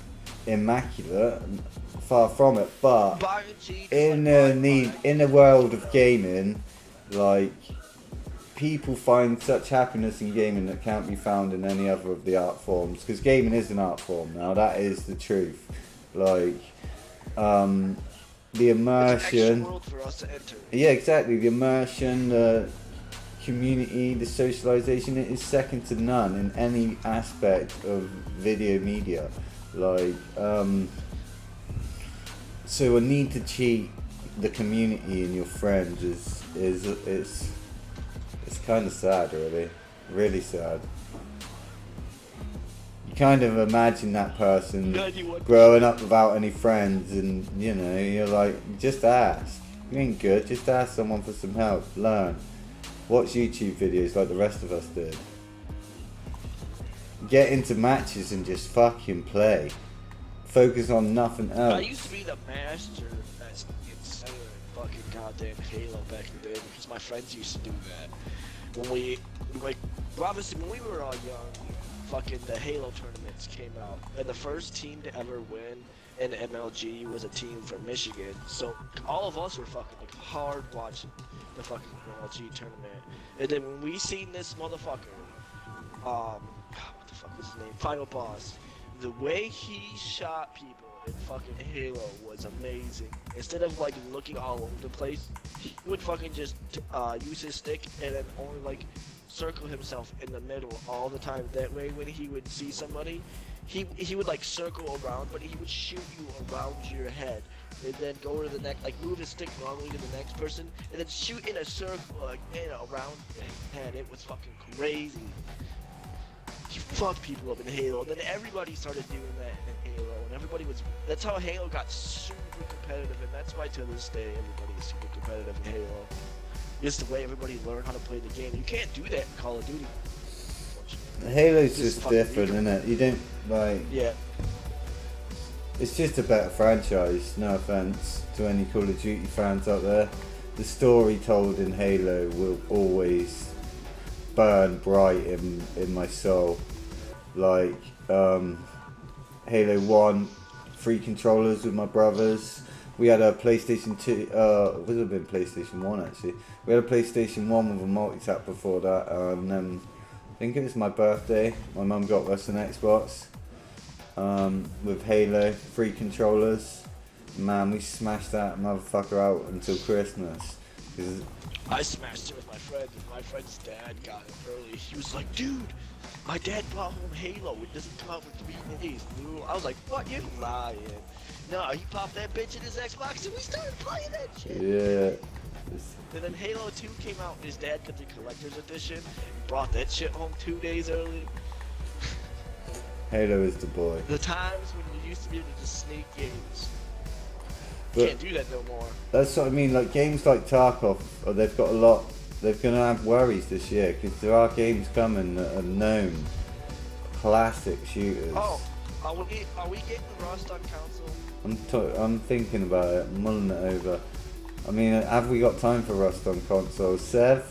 immaculate. Far from it, but in the world of gaming, like, people find such happiness in gaming that can't be found in any other of the art forms, because gaming is an art form now. That is the truth. Like, the immersion. World for us to enter. Yeah, exactly. The immersion, the community, the socialization, it is second to none in any aspect of video media. Like, so a need to cheat the community and your friends is kind of sad, really sad. You kind of imagine that person growing up without any friends, and you know, you're like, just ask. You ain't good, just ask someone for some help, learn. Watch YouTube videos like the rest of us did. Get into matches and just fucking play. Focus on nothing else. I used to be the master at fucking goddamn Halo back in the day because my friends used to do that. When we, like, obviously when we were all young, fucking the Halo tournaments came out, and the first team to ever win in MLG was a team from Michigan. So all of us were fucking like hard watching the fucking MLG tournament. And then when we seen this motherfucker, what the fuck was his name? Final Boss. The way he shot people in fucking Halo was amazing. Instead of like looking all over the place, he would fucking just use his stick and then only like circle himself in the middle all the time. That way when he would see somebody, he would like circle around, but he would shoot you around your head. And then go to the next, like move his stick wrongly to the next person, and then shoot in a circle like around your head. It was fucking crazy. you fuck people up in Halo, and then everybody started doing that in Halo, and everybody was. That's how Halo got super competitive, and that's why to this day everybody is super competitive in Halo. It's the way everybody learned how to play the game. You can't do that in Call of Duty. Halo's Just just fucking different, isn't it? You don't like. Yeah. It's just a better franchise. No offense to any Call of Duty fans out there. The story told in Halo will always burn bright in my soul. Like Halo 1, free controllers with my brothers. We had a PlayStation 2, it would have been PlayStation 1 actually. We had a PlayStation 1 with a multi-tap before that, and I think it was my birthday. My mum got us an Xbox with Halo, free controllers. Man, we smashed that motherfucker out until Christmas. 'Cause I smashed it with my friend, and my friend's dad got it early. He was like, dude, my dad brought home Halo. It doesn't come out for 3 days, dude. I was like, what? You're lying. No, he popped that bitch in his Xbox, and we started playing that shit. yeah. And then Halo 2 came out, and his dad got the collector's edition, and brought that shit home 2 days early. Halo is the boy. The times when you used to be able to just sneak games. But Can't do that no more. that's what I mean. Like games like Tarkov, they've got a lot. They're gonna have worries this year because there are games coming that are known classic shooters. Oh, are we getting Rust on console? I'm thinking about it. I'm mulling it over. I mean, have we got time for Rust on console, Sev?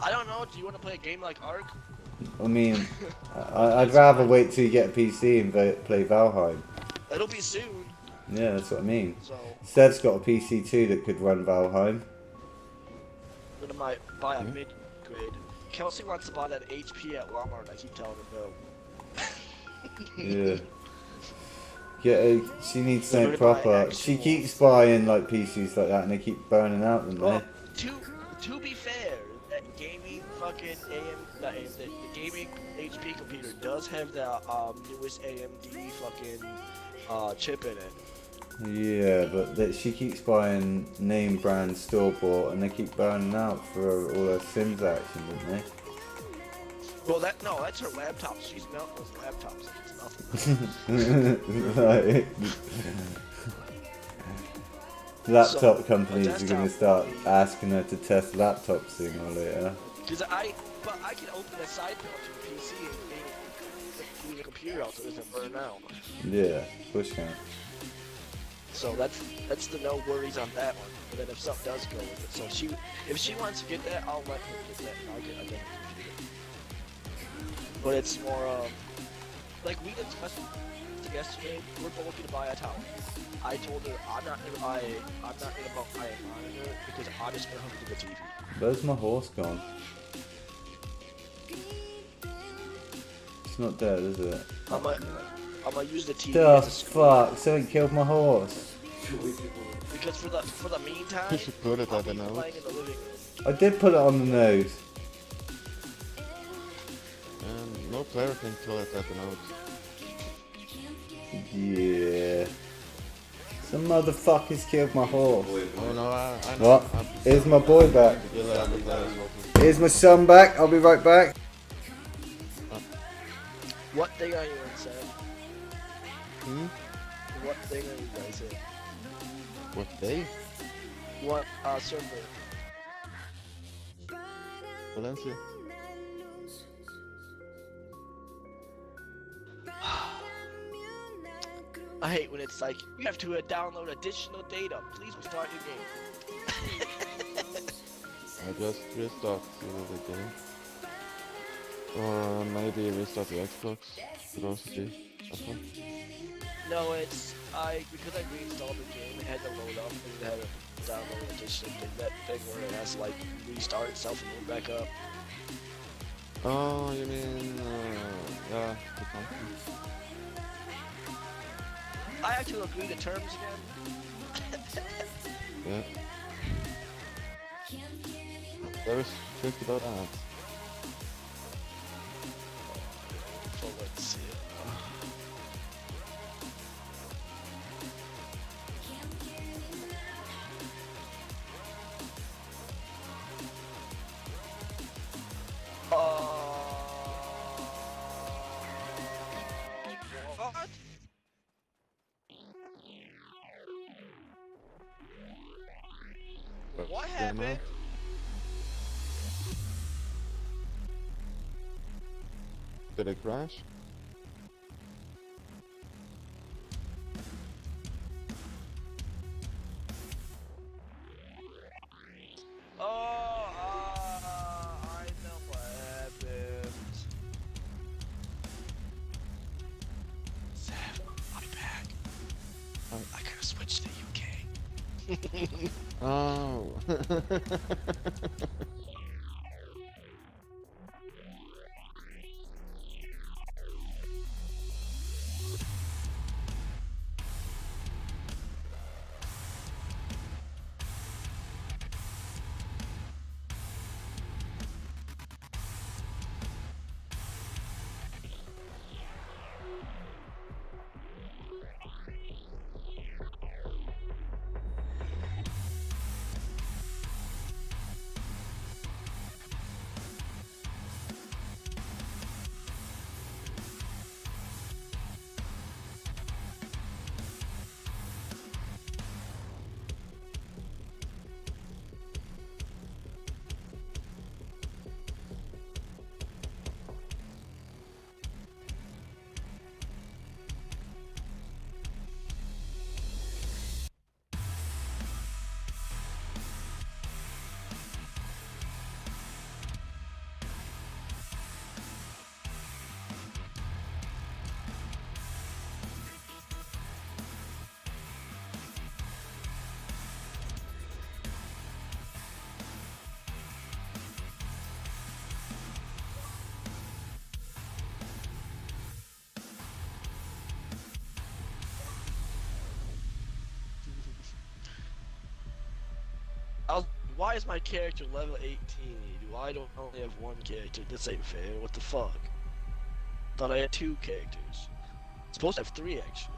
I don't know. Do you want to play a game like Ark? I mean, I'd rather wait till you get a PC and play Valheim. It'll be soon. Yeah, that's what I mean. So Sev's got a PC too that could run Valheim. then I might buy a mid-grade. Kelsey wants to buy that HP at Walmart. I keep telling her no. Yeah. Yeah, she needs something We're gonna buy proper. She actual- keeps buying like PCs like that and they keep burning out, don't Well, they? to be fair, that gaming fucking the gaming HP computer does have the newest AMD fucking chip in it. Yeah, but she keeps buying name brand store bought and they keep burning out for all her Sims action, don't they? Well, that's her laptop. She's melting those laptops. It's nothing. Like, laptop So, companies a are going to desktop- start asking her to test laptops sooner or later. But I can open a side panel to the PC and move the computer out so it doesn't burn out. Yeah, push can. So that's the no worries on that one. But then if something does go with it, so if she wants to get that, I'll let her get that. And I'll get a computer. But it's more like we discussed yesterday. We're both gonna buy a tower. I told her I'm not gonna buy a monitor because I'm just gonna hook it to the TV. Where's my horse gone? It's not dead, is it? I'm gonna use the TV The as a screen. fuck? Something killed my horse. Because for the meantime, You should put it I'll at the be nose. playing in the living room. I did put it on the nose. And no player can kill it at the nose. Yeah. Some motherfuckers killed my horse. Oh no, I know. What? Here's my boy back. Kill it at the player's weapon. Here's my son back. I'll be right back. What thing are you in, Sam? Hmm? What thing are you guys in? What day? What server? Valencia. I hate when it's like, you have to download additional data. Please restart your game. I just restart the game. Or maybe restart the Xbox. Could also be. That's fine. No, because I reinstalled the game, it had to load up and it had to download additional thing. That thing where it has to like restart itself and load back up. Oh, you mean, yeah, the company. I actually agree to terms again. Yeah. There is truth about that. So let's see. happened? Did it crash? Oh, I know what happened. Seth, I'll be back. Oh. I gotta switch to UK. Oh. Why is my character level 18? Why don't I only have one character? This ain't fair. What the fuck? Thought I had 2 characters. Supposed to have 3 actually,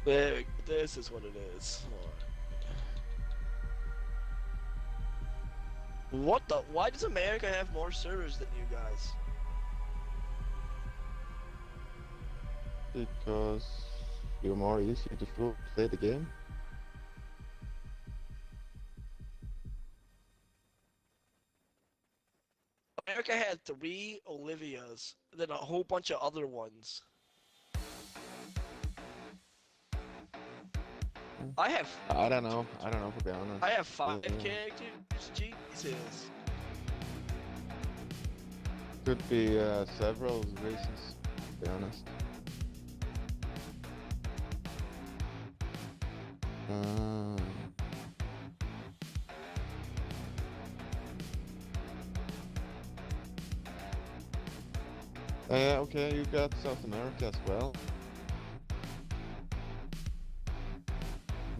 but this is what it is. What the? Why does America have more servers than you guys? Because you're more easy to play the game. America had 3 Olivias, and then a whole bunch of other ones. I have I don't know to be honest. I have 5 Yeah. characters. Jesus. Could be several reasons, to be honest. Okay, you got South America as well.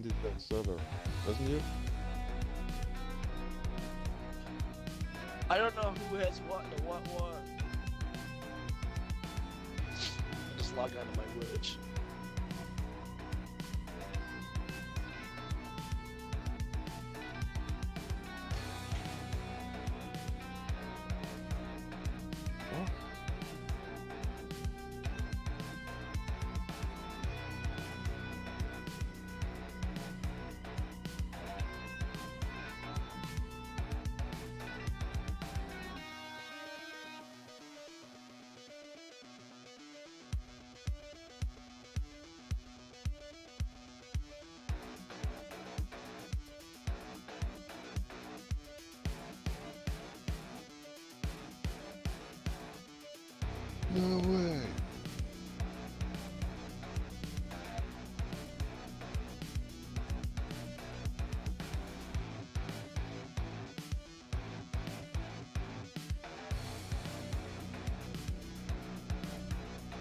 Did that server, wasn't you? I don't know who has what and what. I just log on to my Twitch. Oh. No way.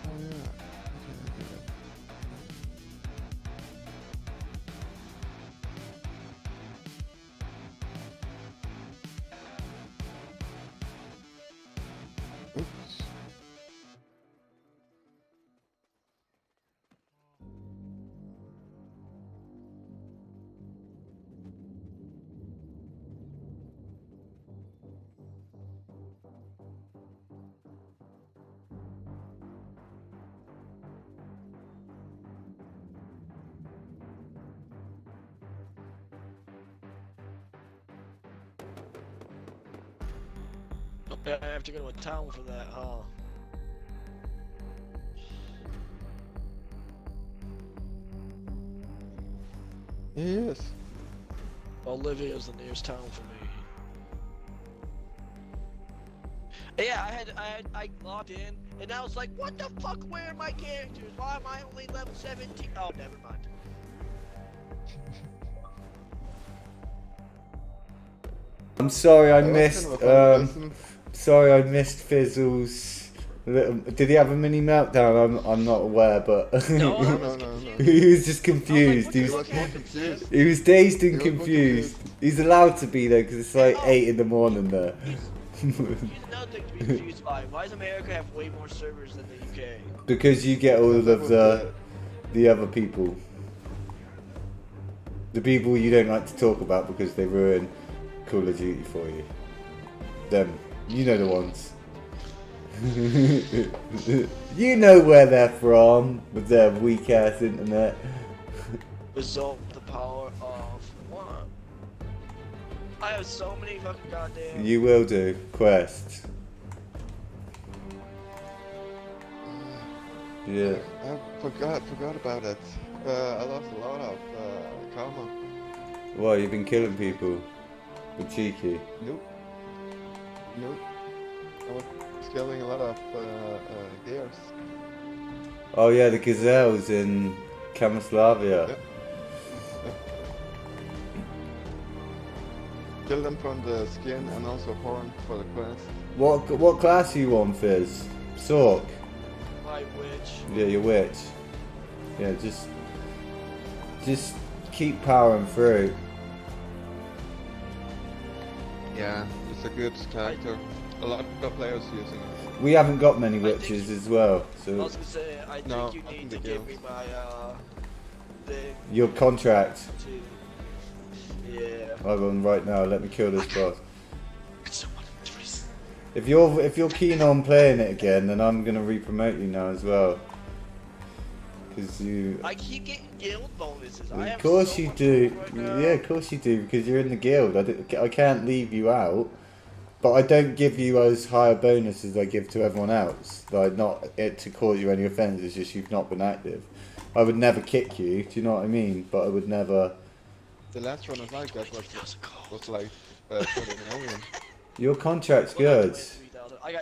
Oh yeah. Okay, I get it. Oops. I have to go to a town for that, huh? Yes. Olivia's the nearest town for me. Yeah, I logged in, and I was like, what the fuck, where are my characters? Why am I only level 17? Oh, never mind. I'm sorry I That was missed. kind of a funny lesson. Sorry I missed Fizzle's. Did he have a mini meltdown? I'm not aware, but No, I No, was no, no, confused. no. he was just confused. what He the He was was more confused. he was dazed and He was more confused. confused. He's allowed to be there because it's like Oh. 8 in the morning there. Here's another thing to be confused by. Why does America have way more servers than the UK? Because you get all That of was the other people. The people you don't like to talk about because they ruin Call of Duty for you. Them. You know the ones. You know where they're from with their weak ass internet. Result the power of one. I have so many fucking goddamn. You will do. Quest. Yeah. I forgot about it. I lost a lot of karma. Why, you've been killing people? With cheeky. Nope. Nope. I was killing a lot of gears. Oh yeah, the gazelles in Camaslavia. Yep. Kill them from the skin and also horn for the quest. What class are you on, Fizz? Sork? My witch. Yeah, you're witch. Yeah, just keep powering through. Yeah, it's a good character. A lot of players using it. We haven't got many think- witches as well, I so was gonna say, I think No, you I need think to they give do. me my thing your contract. too. Yeah. Hold on, right now. Let me kill this boss. Someone trees. If you're keen on playing it again, then I'm gonna re-promote you now as well. Cause you, I keep getting guild bonuses. I of have course so you much do. gold right now. Yeah, of course you do. Because you're in the guild. I can't leave you out. But I don't give you as high a bonus as I give to everyone else. Like, not it to cause you any offence, it's just you've not been active. I would never kick you, do you know what I mean? But I would never... The last one I got was like 30 million. Your contract's Well, not good. 23,000. I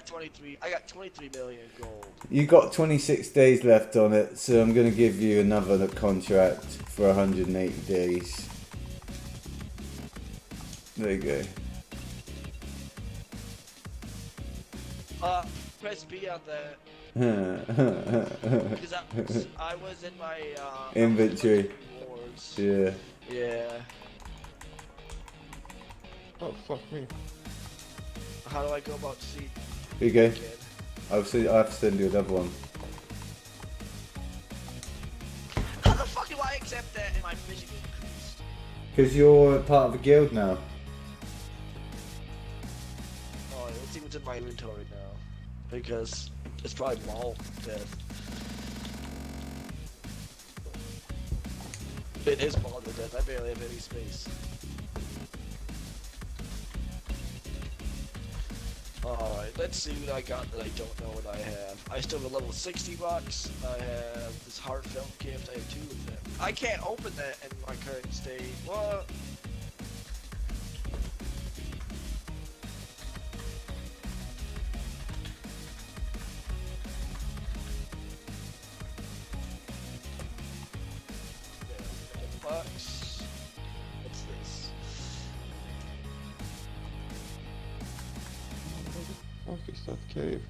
got 23 million gold. You got 26 days left on it, so I'm going to give you another contract for 180 days. There you go. Press B on that. Yeah. Because I was in my Inventory. rewards. Yeah. Yeah. Oh, fuck me. How do I go about seeing Here you go. kid? I have to send you another one. How the fuck do I accept that and my fishing increased? Because you're part of a guild now. Oh, let's see what's in my inventory now. Because it's probably Maul dead. It is Maul dead. I barely have any space. Alright, let's see what I got that I don't know what I have. I still have a level 60 box. I have this heartfelt gift. I have 2 of them. I can't open that in my current state. What? Box. What's this? What is that cave?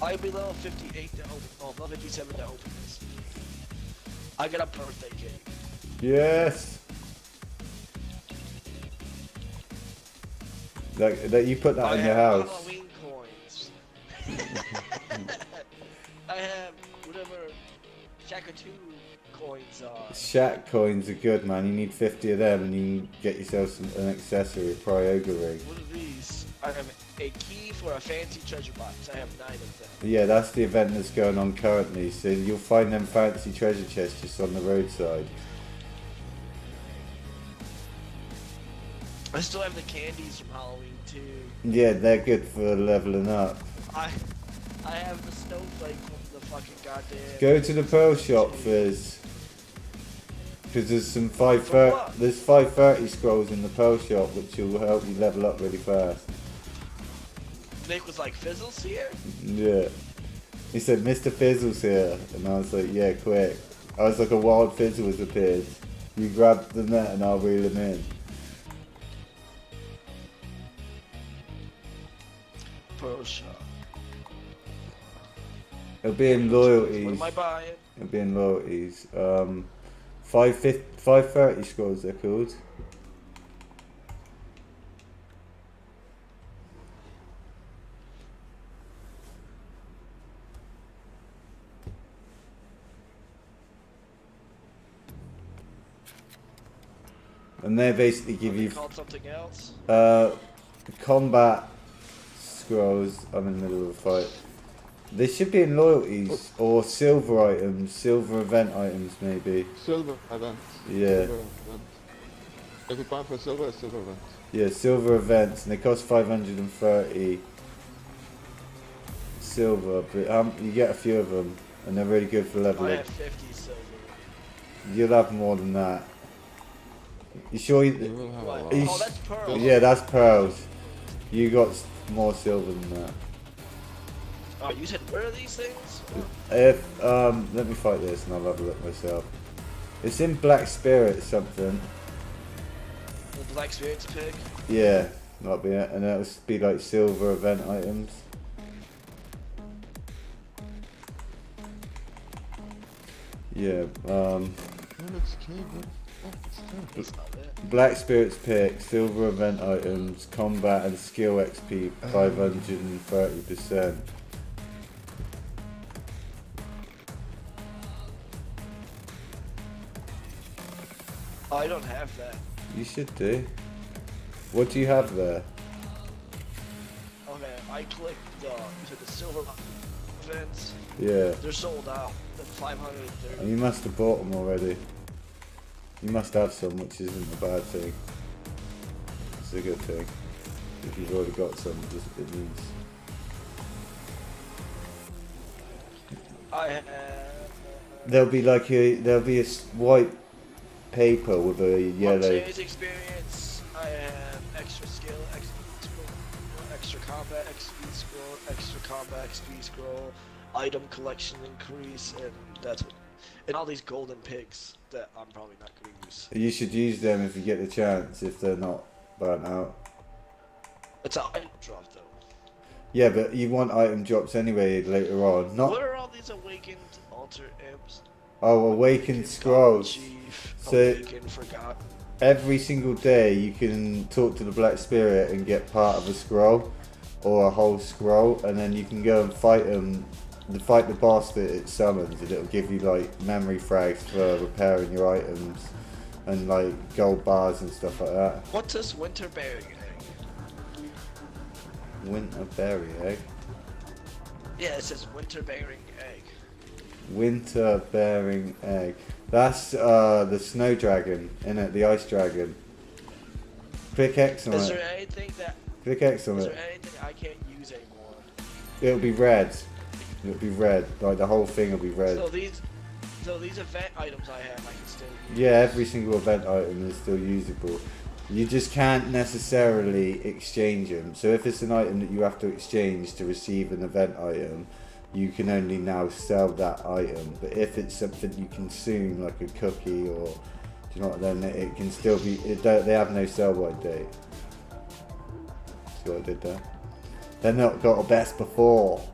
I'll be level 58 to open. Oh, level 57 to open this. I got a birthday cake. Yes. That you put that I in your have house. Halloween coins. I have whatever Shaka 2 coins are. Shack coins are good, man. You need 50 of them, and you can get yourself an accessory, a Pryoga ring. What are these? I have a key for a fancy treasure box. I have 9 of them. Yeah, that's the event that's going on currently. So you'll find them fancy treasure chests just on the roadside. I still have the candies from Halloween too. Yeah, they're good for leveling up. I have the snowflake from the fucking goddamn. Go to the pearl shop, Fizz. Because there's some For 530, what? there's 530 scrolls in the pearl shop which will help you level up really fast. Nick was like, Fizzle's here? Yeah. He said, Mr. Fizzle's here. And I was like, yeah, quick. I was like, a wild fizzle has appeared. You grab the net and I'll reel him in. Pearl shop. It'll be in What loyalties. am I buying? It'll be in loyalties. 530 scrolls they're called. And they basically Are give they you called something else? combat scrolls. I'm in the middle of a fight. They should be in loyalties or silver items, silver event items maybe. Silver event. Yeah. Silver event. If you buy for silver, it's silver event. Yeah, silver events, and they cost 530 silver, but you get a few of them, and they're really good for I leveling. have 50 silver. You'll have more than that. You sure? You You, will have a What? lot. Eesh. Oh, that's pearl. yeah, that's pearls. You got more silver than that. Oh, you said where are these things? If let me fight this, and I'll have a look myself. It's in Black Spirit something. The Black Spirits pick? Yeah, that'll be it, and that'll be like silver event items. Yeah, Let's keep it. That's not it. Black Spirits pick, silver event items, combat and skill XP 530%. Oh, I don't have that. You should do. What do you have there? Okay, I clicked you said the silver events. Yeah, They're sold out. The 530. you must have bought them already. You must have some, which isn't a bad thing. It's a good thing. If you've already got some, it means. I have. There'll be like there'll be a white paper with a yellow. Today's experience. I have extra skill, extra combat, XP scroll, extra combat, XP scroll, item collection increase, and that's it. And all these golden pigs that I'm probably not going to use. You should use them if you get the chance, if they're not burnt out. It's an item drop though. Yeah, but you want item drops anyway later on. Not What are all these awakened altar imps? awakened scrolls. Chief, So- awakened, forgotten. Every single day you can talk to the Black Spirit and get part of a scroll or a whole scroll, and then you can go and fight them. Fight the boss that it summons, and it'll give you like memory frags for repairing your items and like gold bars and stuff like that. What's this winter bearing egg? Winter berry egg. Yeah, it says winter bearing egg. Winter bearing egg. That's the snow dragon, innit? The ice dragon. Click X on Is it. there anything that Click X on is it. there anything I can't use anymore? It'll be red. It'll be red. Like the whole thing will be red. So these event items I have I can still use. Yeah, every single event item is still usable. You just can't necessarily exchange them. So if it's an item that you have to exchange to receive an event item, you can only now sell that item. But if it's something you consume, like a cookie or, do you know what, then it can still be. They have no sell-by date. See what I did there? They're not got a best before.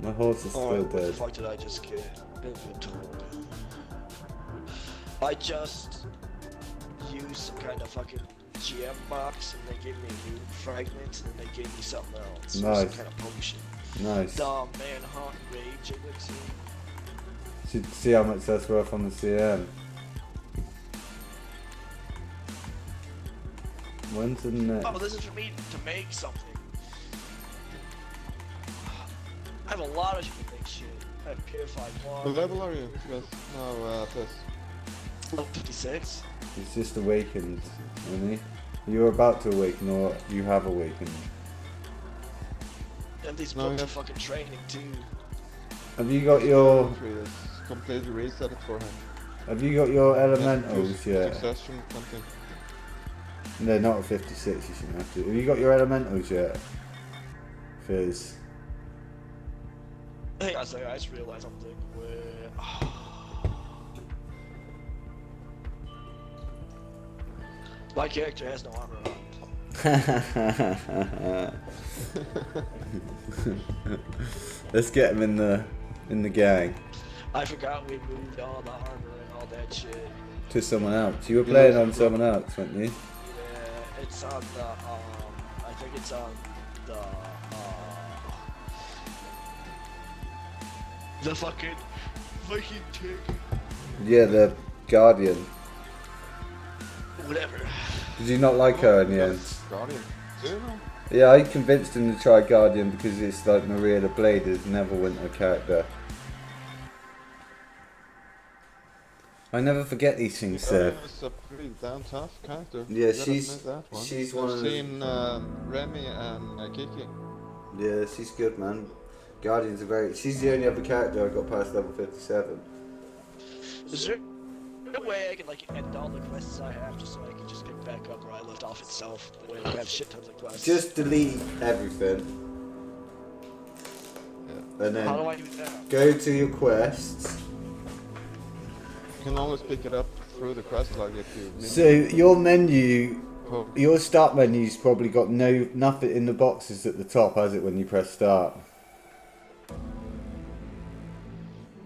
My horse is still Alright, what the dead. fuck did I just get? Inventory. I just used some kind of fucking GM box and they gave me a new fragment and they gave me something else. Some Nice. kind of potion. Nice. The Manhunt Rage Elixir. Should see how much that's worth on the CM. When's the next? Oh, this is for me to make something. I have a lot of shit to make shit. I have purified What water. level are you? Yes. No, Piss. Level 56. He's just awakened, isn't he? You're about to awaken, or you have awakened. And these No, books yeah. are fucking training too. Have you got your Tree is completely reset it for him. Have you got your Yeah, elementals just yet? Succession, something. No, not at 56. You shouldn't have to. Have you got your elementals yet? Fizz. Hang on a second, I just realized something. Where... My character has no armor on. Let's get him in the gang. I forgot we moved all the armor and all that shit. To someone else. You were Yeah, playing on that's someone else, weren't you? Yeah, it's on the, I think it's on the fucking Viking chick. Yeah, the Guardian. Whatever. Did you not like her in the end? Guardian. Do you know? Yeah, I convinced him to try Guardian because it's like Maria the Blade is Neverwinter character. I never forget these things, sir. It's a pretty damn tough character. Yeah, You gotta she's- admit that one. she's one I've of the- seen Remy and Kiki. Yeah, she's good, man. Guardian's she's the only other character I got past level 57. Is there a way I can like end all the quests I have just so I can just pick back up where I left off itself? The way I have shit tons of quests. Just delete everything. And How do then I do that? go to your quests. You can always pick it up through the quest log if you need So your menu, to. your start menu's probably got nothing in the boxes at the top, has it, when you press start?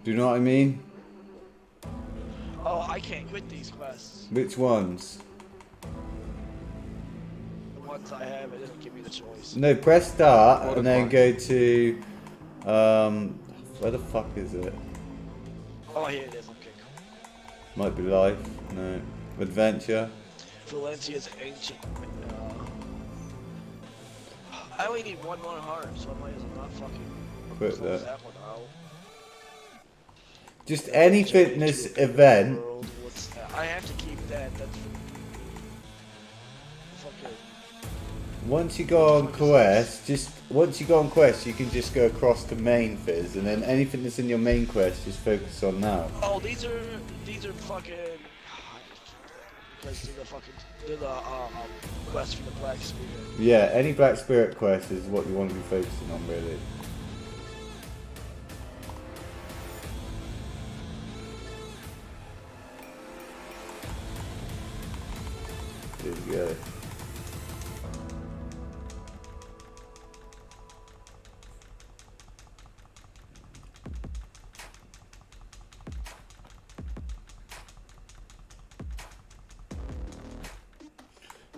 Do you know what I mean? Oh, I can't quit these quests. Which ones? The ones I have, it doesn't give me the choice. No, press start What and the then fuck? go to, where the fuck is it? Oh, here it is. Okay, cool. Might be life, no. Adventure. Valencia's ancient. I only need one more heart, so I might as well not fucking Quit close that. one out. Just any fitness event. World, what's that? I have to keep that. That's fucking. Once you go on quest, you can just go across to main Fizz, and then anything that's in your main quest, just focus on now. Oh, these are fucking. Because they're the quest for the Black Spirit. Yeah, any Black Spirit quest is what you want to be focusing on, really. There you go.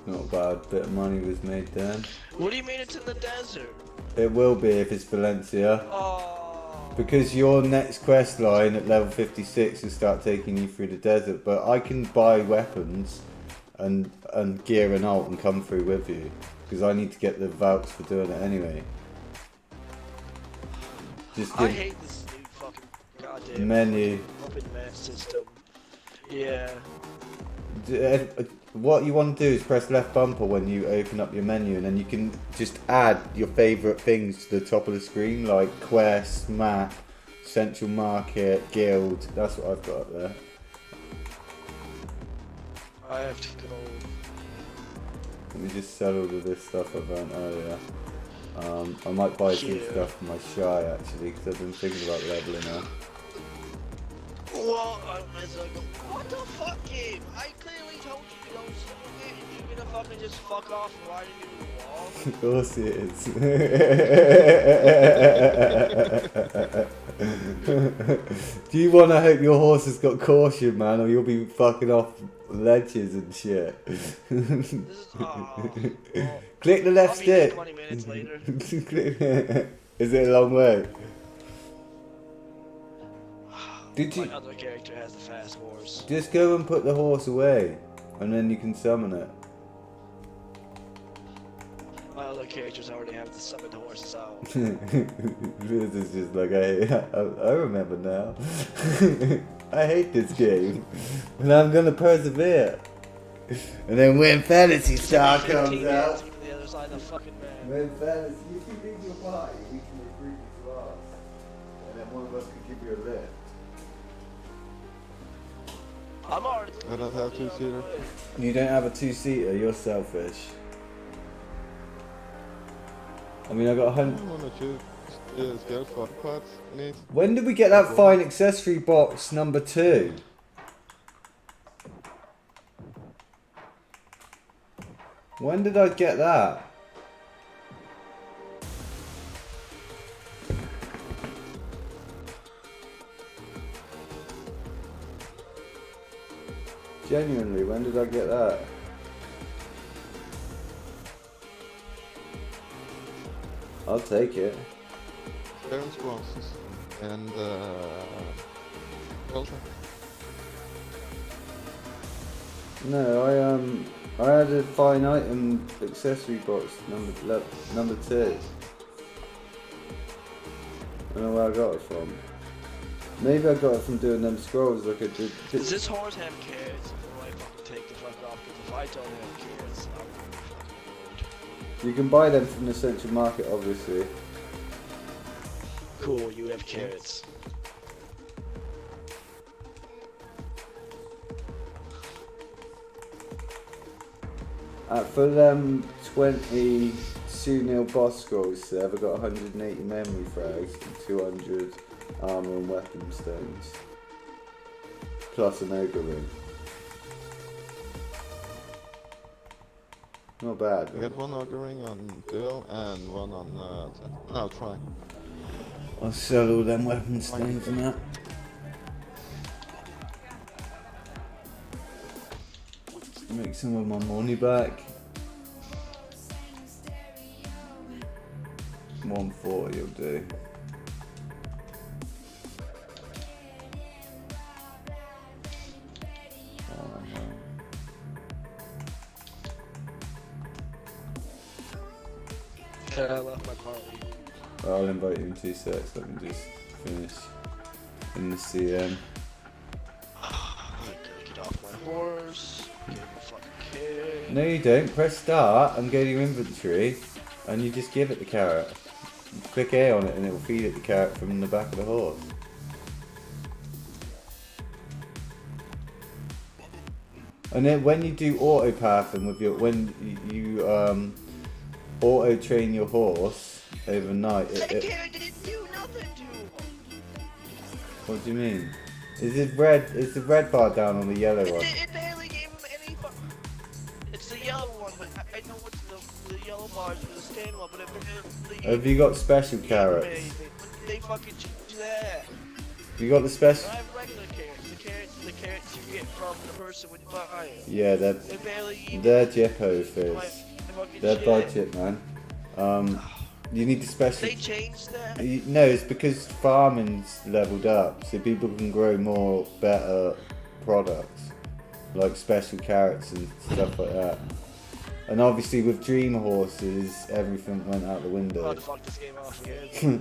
Not a bad bit of money was made then. What do you mean it's in the desert? It will be if it's Valencia. Oh. Because your next quest line at level 56 will start taking you through the desert, but I can buy weapons and gear and alt and come through with you. Because I need to get the vouch for doing it anyway. Just I give hate this new fucking goddamn menu. open map system. Yeah. What you want to do is press left bumper when you open up your menu, and then you can just add your favourite things to the top of the screen, like quest, map, central market, guild. That's what I've got up there. I have to go. Let me just sell all of this stuff I found earlier. I might buy some Yeah. stuff for my shy actually, because I've been thinking about leveling up. Well, what the fuck, Gabe? I clearly told you don't swing it and you're gonna fucking just fuck off and ride into the wall. Of course it is. Do you want to hope your horse has got caution, man, or you'll be fucking off ledges and shit? This is, well, Click the left I'll be there stick. 20 minutes later. Is it a long way? Did you My other character has the fast horse. just go and put the horse away, and then you can summon it? My other characters already have the summoned horses out. This is just like, hey, I remember now. I hate this game. And I'm gonna persevere. And then when Fantasy Star comes out. To the other side of the fucking map. When Fantasy, you can leave your party, we can recruit you to us. And then one of us can give you a lift. I'm already. I don't have two-seater. You don't have a two-seater, you're selfish. I mean, I got I wanna choose. Is there photo parts I need? When did we get that fine accessory box number 2? When did I get that? Genuinely, when did I get that? I'll take it. Parents' bronzes and Ultra. No, I had a fine item accessory box number 2. I don't know where I got it from. Maybe I got it from doing them scrolls like I did. Does this horse have carrots? Or do I fucking take the fuck off? Because if I don't have carrots, I'm gonna be fucking rude. You can buy them from the central market, obviously. Cool, you have carrots. For them 20 2-0 boss scrolls, I've got 180 memory frags and 200 armor and weapon stones. Plus an ogre ring. Not bad. I got one ogre ring on Bill and one on no, try. I'll sell all them weapon stones and that. Make some of my money back. 140 will do. Okay, I left my party. I'll invite you in 2 secs. Let me just finish in the CM. I gotta get off my horse. Get my fucking carrot. No, you don't. Press start and go to your inventory, and you just give it the carrot. Click A on it, and it will feed it the carrot from the back of the horse. And then when you do auto pathing with your you auto train your horse overnight, That carrot didn't do nothing to him. what do you mean? Is the red bar down on the yellow one? It barely gave him any. It's the yellow one, but I know what's the yellow bars for the stand one, but it barely. Have you got special gave him carrots? anything. They fucking changed that. You got the special? I have regular carrots. The carrots you get from the person when you buy it. Yeah, They barely even they're Jeppo my fizz. fucking They're shit. budget, man. You need the special. They changed that. No, it's because farming's leveled up, so people can grow more better products, like special carrots and stuff like that. And obviously with dream horses, everything went out the I'm window. about to fuck this game off again.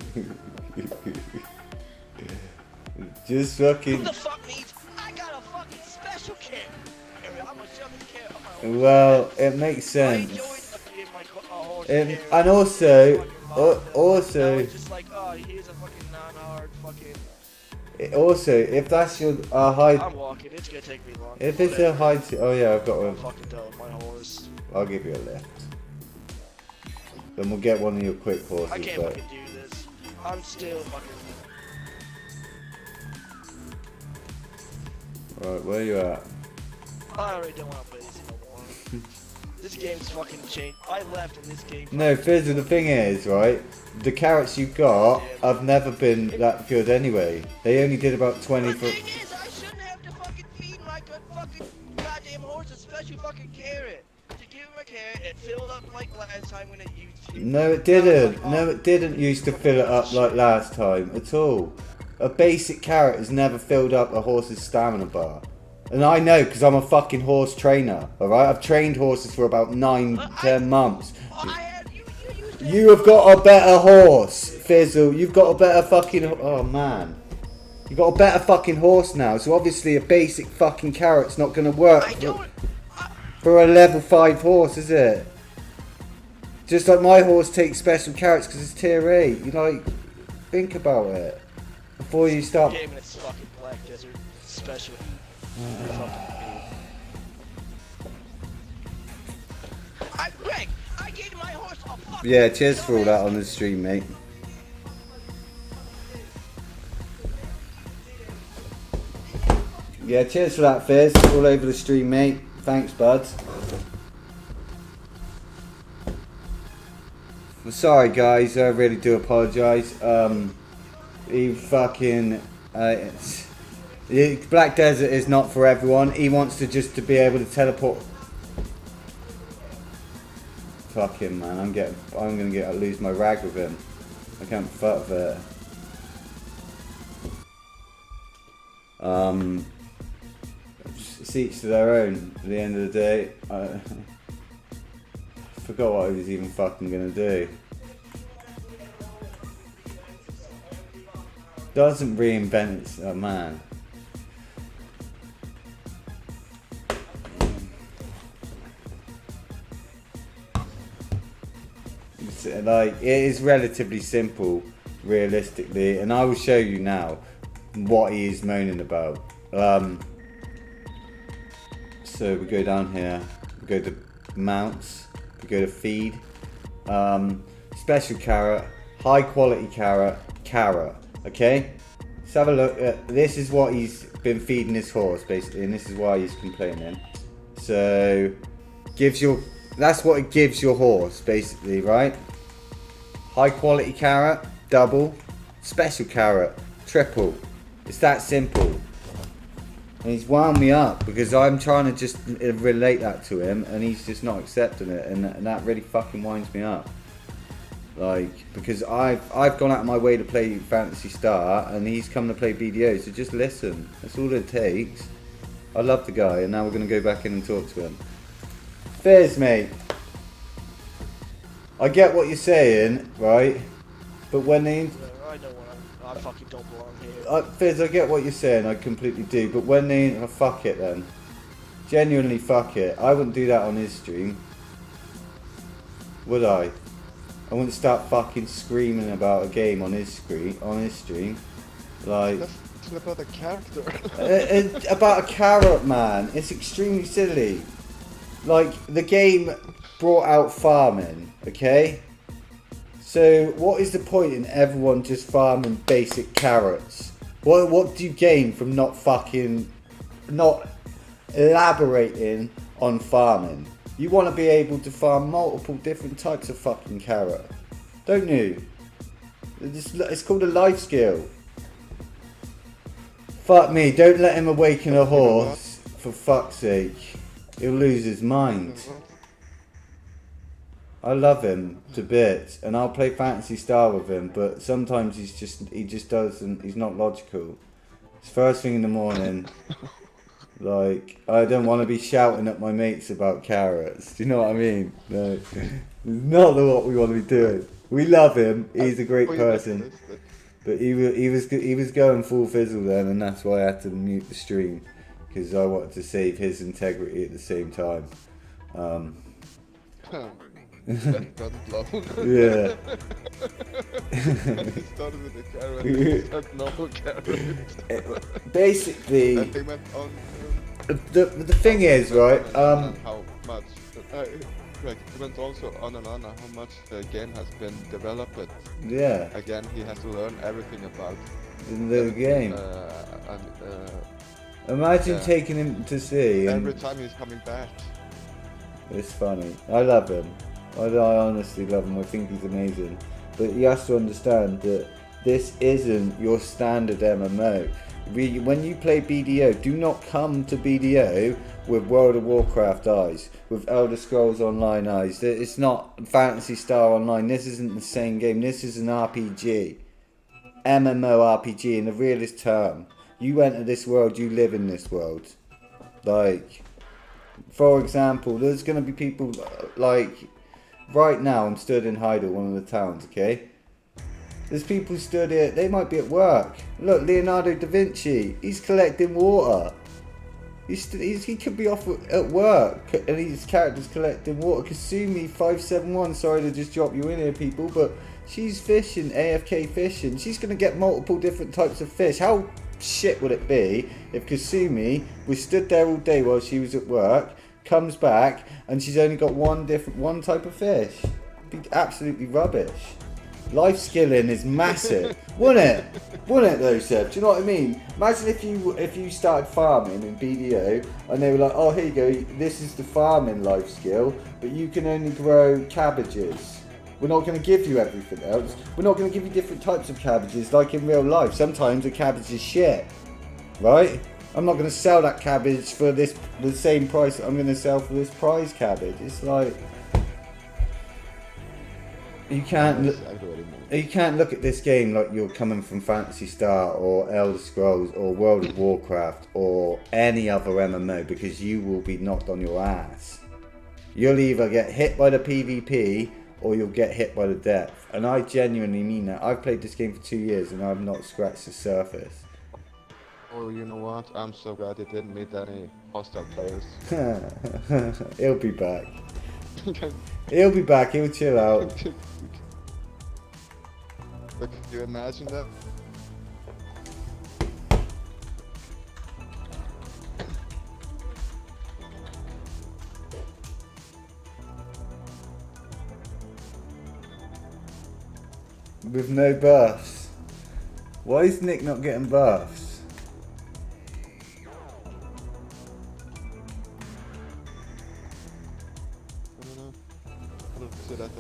Just Who fucking. the fuck needs? I got a fucking special carrot. I'm gonna shove this carrot on my horse. Well, it makes I sense. enjoyed fucking my horse And carrot. also, Fucking mom. also. Now it's just like, oh, here's a fucking non-hard fucking. Also, if that's your hide, I'm walking. It's gonna take me long. if it's a hide, oh yeah, I've got I'm one. fucking done with my horse. I'll give you a lift. Then we'll get one of your quick I horses can't back. fucking do this. I'm still fucking. Right, where you at? I already don't want to play this no more. This game's fucking changed. I left and this game. No, Fizz, the thing is, right, the carrots you got have never been that good anyway. They only did about 20 The for... thing is, I shouldn't have to fucking feed my good fucking goddamn horse a special fucking carrot. To give him a carrot, it filled up like last time when it used to. No, it didn't. No, it didn't used to fill it up like last time at all. A basic carrot has never filled up a horse's stamina bar. And I know, because I'm a fucking horse trainer, alright? I've trained horses for about 9-10 months. Oh, I had you used to. You have got a better horse, Fizzle. You've got a better fucking... Oh, man. You got a better fucking horse now, so obviously a basic fucking carrot's not gonna work I don't. for a level 5 horse, is it? Just like my horse takes special carrots because it's tier 8. You like, think about it before you start. Game and it's fucking Black Desert special. Greg, I gave my horse a fucking. Yeah, cheers for all that on the stream, mate. Yeah, cheers for that, Fizz. All over the stream, mate. Thanks, buds. I'm sorry, guys. I really do apologise. He fucking... Black Desert is not for everyone. He wants to just to be able to teleport... Fuck him, man. I'm gonna lose my rag with him. I can't fuck with it. It's each to their own. At the end of the day, I forgot what I was even fucking gonna do. Doesn't reinvent its... Oh man. It's, like, it is relatively simple, realistically, and I will show you now what he is moaning about. So we go down here, we go to mounts, we go to feed, special carrot, high quality carrot, okay? Let's have a look at, this is what he's been feeding his horse basically, and this is why he's complaining. So, that's what it gives your horse basically, right? High quality carrot, double, special carrot, triple. It's that simple. And he's wound me up because I'm trying to just relate that to him and he's just not accepting it, and that really fucking winds me up. Like, because I've gone out of my way to play Phantasy Star and he's come to play BDO, so just listen. That's all it takes. I love the guy, and now we're going to go back in and talk to him. Fizz, mate. I get what you're saying, right? But when they... I know what I fucking don't belong here. Fizz, I get what you're saying, I completely do, but when they... Oh, fuck it then. Genuinely fuck it. I wouldn't do that on his stream. Would I? I wouldn't start fucking screaming about a game on his stream. Like... That's about a character. About a carrot, man. It's extremely silly. Like, the game brought out farming, okay? So, what is the point in everyone just farming basic carrots? What do you gain from not elaborating on farming? You want to be able to farm multiple different types of fucking carrot, don't you? It's called a life skill. Fuck me, don't let him awaken a horse, for fuck's sake. He'll lose his mind. I love him to bits, and I'll play Phantasy Star with him, but sometimes he just doesn't, he's not logical. It's first thing in the morning. Like, I don't want to be shouting at my mates about carrots. Do you know what I mean? No, it's not what we want to be doing. We love him. He's a great person. But he was going full fizzle then, and that's why I had to mute the stream, because I wanted to save his integrity at the same time. That's low. Yeah. He started with the carrot. He said no carrot. Basically, And they went on. the thing is, right? How much? Like, he went also on and on how much the game has been developed. Yeah. Again, he has to learn everything about In the game. and Imagine yeah. taking him to sea. every And time he's coming back. it's funny. I love him. I honestly love him. I think he's amazing. But he has to understand that this isn't your standard MMO. When you play BDO, do not come to BDO with World of Warcraft eyes, with Elder Scrolls Online eyes. It's not Phantasy Star Online. This isn't the same game. This is an RPG. MMORPG in the realist term. You enter this world, you live in this world. Like, for example, there's going to be people like... Right now, I'm stood in Heidel, one of the towns, okay? There's people stood here, they might be at work. Look, Leonardo da Vinci, he's collecting water. He could be off at work and his character's collecting water. Kasumi 571, sorry to just drop you in here, people, but she's fishing, AFK fishing. She's going to get multiple different types of fish. How shit would it be if Kasumi was stood there all day while she was at work, comes back, and she's only got one type of fish? It'd be absolutely rubbish. Life skilling is massive, wouldn't it? Wouldn't it though, Seb? Do you know what I mean? Imagine if you started farming in BDO and they were like, oh, here you go, this is the farming life skill, but you can only grow cabbages. We're not going to give you everything else. We're not going to give you different types of cabbages like in real life. Sometimes a cabbage is shit, right? I'm not going to sell that cabbage for the same price that I'm going to sell for this prize cabbage. It's like, you can't look at this game like you're coming from Phantasy Star or Elder Scrolls or World of Warcraft or any other MMO, because you will be knocked on your ass. You'll either get hit by the PvP or you'll get hit by the depth. And I genuinely mean that. I've played this game for 2 years and I've not scratched the surface. Oh, you know what? I'm so glad you didn't meet any hostile players. He'll be back. He'll be back, he'll chill out. But can you imagine that? With no buffs. Why is Nick not getting buffs?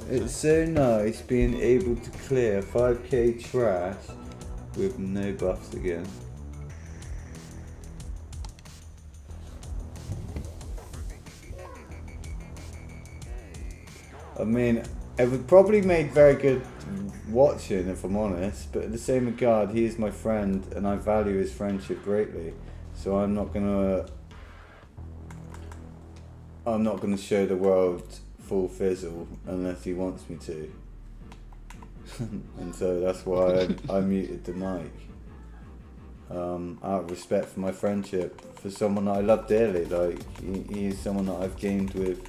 It's so nice being able to clear 5k trash with no buffs again. I mean, it would probably make very good watching if I'm honest, but in the same regard, he is my friend and I value his friendship greatly. So I'm not gonna show the world full fizzle unless he wants me to. And so that's why I muted the mic. Out of respect for my friendship, for someone that I love dearly. Like, he is someone that I've gamed with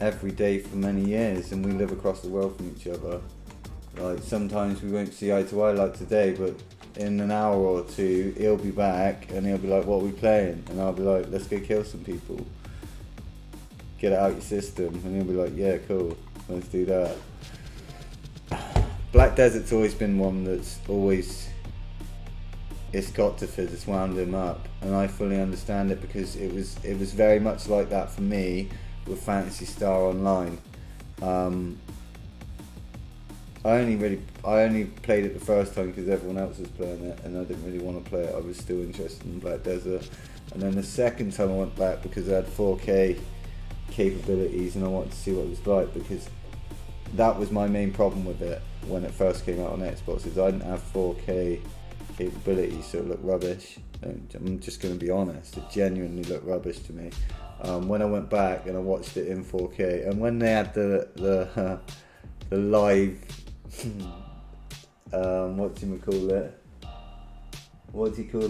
every day for many years, and we live across the world from each other. Like, sometimes we won't see eye to eye like today, but in an hour or two he'll be back and he'll be like, what are we playing? And I'll be like, let's go kill some people, get it out your system. And he'll be like, yeah, cool, let's do that. Black Desert's always been one that's always, it's got to fizz, it's wound him up, and I fully understand it, because it was very much like that for me with Phantasy Star Online. I only played it the first time because everyone else was playing it, and I didn't really want to play it. I was still interested in Black Desert, and then the second time I went back because I had 4K capabilities and I wanted to see what it was like, because that was my main problem with it when it first came out on Xbox, is I didn't have 4K capabilities, so it looked rubbish. I'm just going to be honest, it genuinely looked rubbish to me. When I went back and I watched it in 4K, and when they had the live what do you call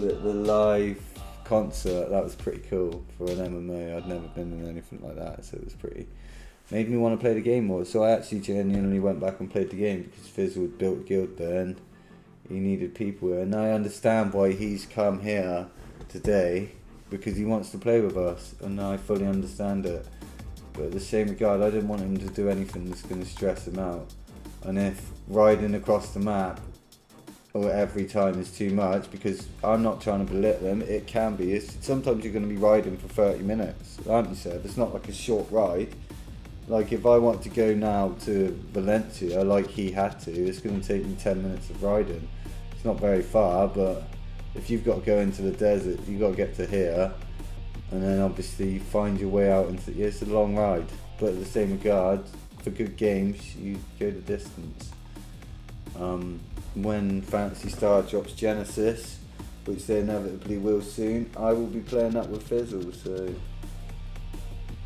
it, the live concert, that was pretty cool for an MMA. I'd never been in anything like that, so it was pretty, made me want to play the game more. So I actually genuinely went back and played the game, because Fizzle had built a guild there and he needed people there, and I understand why he's come here today, because he wants to play with us, and I fully understand it. But at the same regard, I didn't want him to do anything that's going to stress him out. And if riding across the map or every time is too much, because I'm not trying to belittle them, it can be. Sometimes you're going to be riding for 30 minutes, aren't you, Seb? It's not like a short ride. Like, if I want to go now to Valencia, like he had to, it's going to take me 10 minutes of riding. It's not very far, but if you've got to go into the desert, you've got to get to here, and then obviously find your way out into, yeah, it's a long ride, but at the same regard, for good games, you go the distance. When Phantasy Star drops Genesis, which they inevitably will soon, I will be playing that with Fizzle, so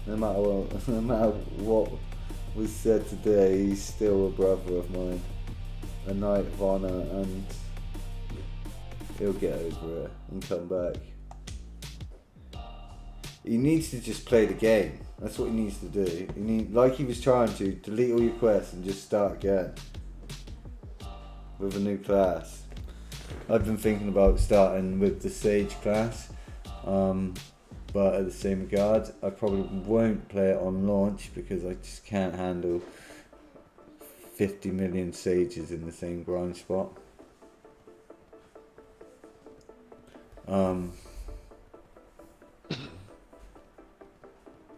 no matter what was said today, he's still a brother of mine. a night of honour, and he'll get over it and come back. He needs to just play the game. That's what he needs to do. Like he was trying to, delete all your quests and just start again with a new class. I've been thinking about starting with the Sage class, but at the same regard, I probably won't play it on launch because I just can't handle 50 million Sages in the same grind spot.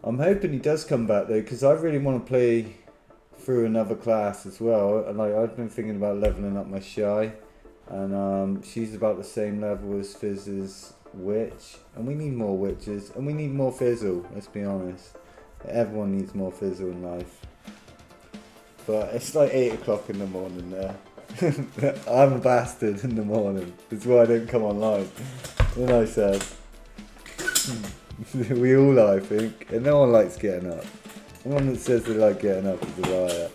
I'm hoping he does come back though, because I really want to play through another class as well. And like I've been thinking about leveling up my Shy, and she's about the same level as Fizz's Witch, and we need more witches, and we need more Fizzle. Let's be honest, everyone needs more Fizzle in life. But it's like 8 o'clock in the morning there. I'm a bastard in the morning. That's why I don't come online. What I said. We all are, I think, and no one likes getting up. Anyone that says they like getting up is a liar.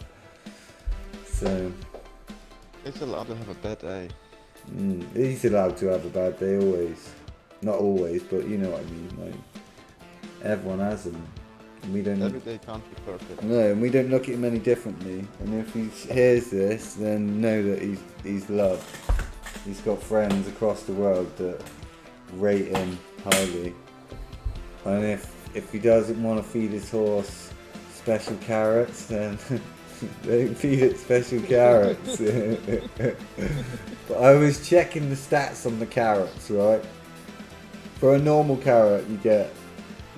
So It's allowed to have a bad day. he's allowed to have a bad day always. Not always, but you know what I mean. Like everyone has them. And we don't. Every day can't be perfect. No, and we don't look at him any differently. And if he hears this, then know that he's loved. He's got friends across the world that rate him highly. And if he doesn't want to feed his horse special carrots, then don't feed it special carrots. But I was checking the stats on the carrots, right? For a normal carrot, you get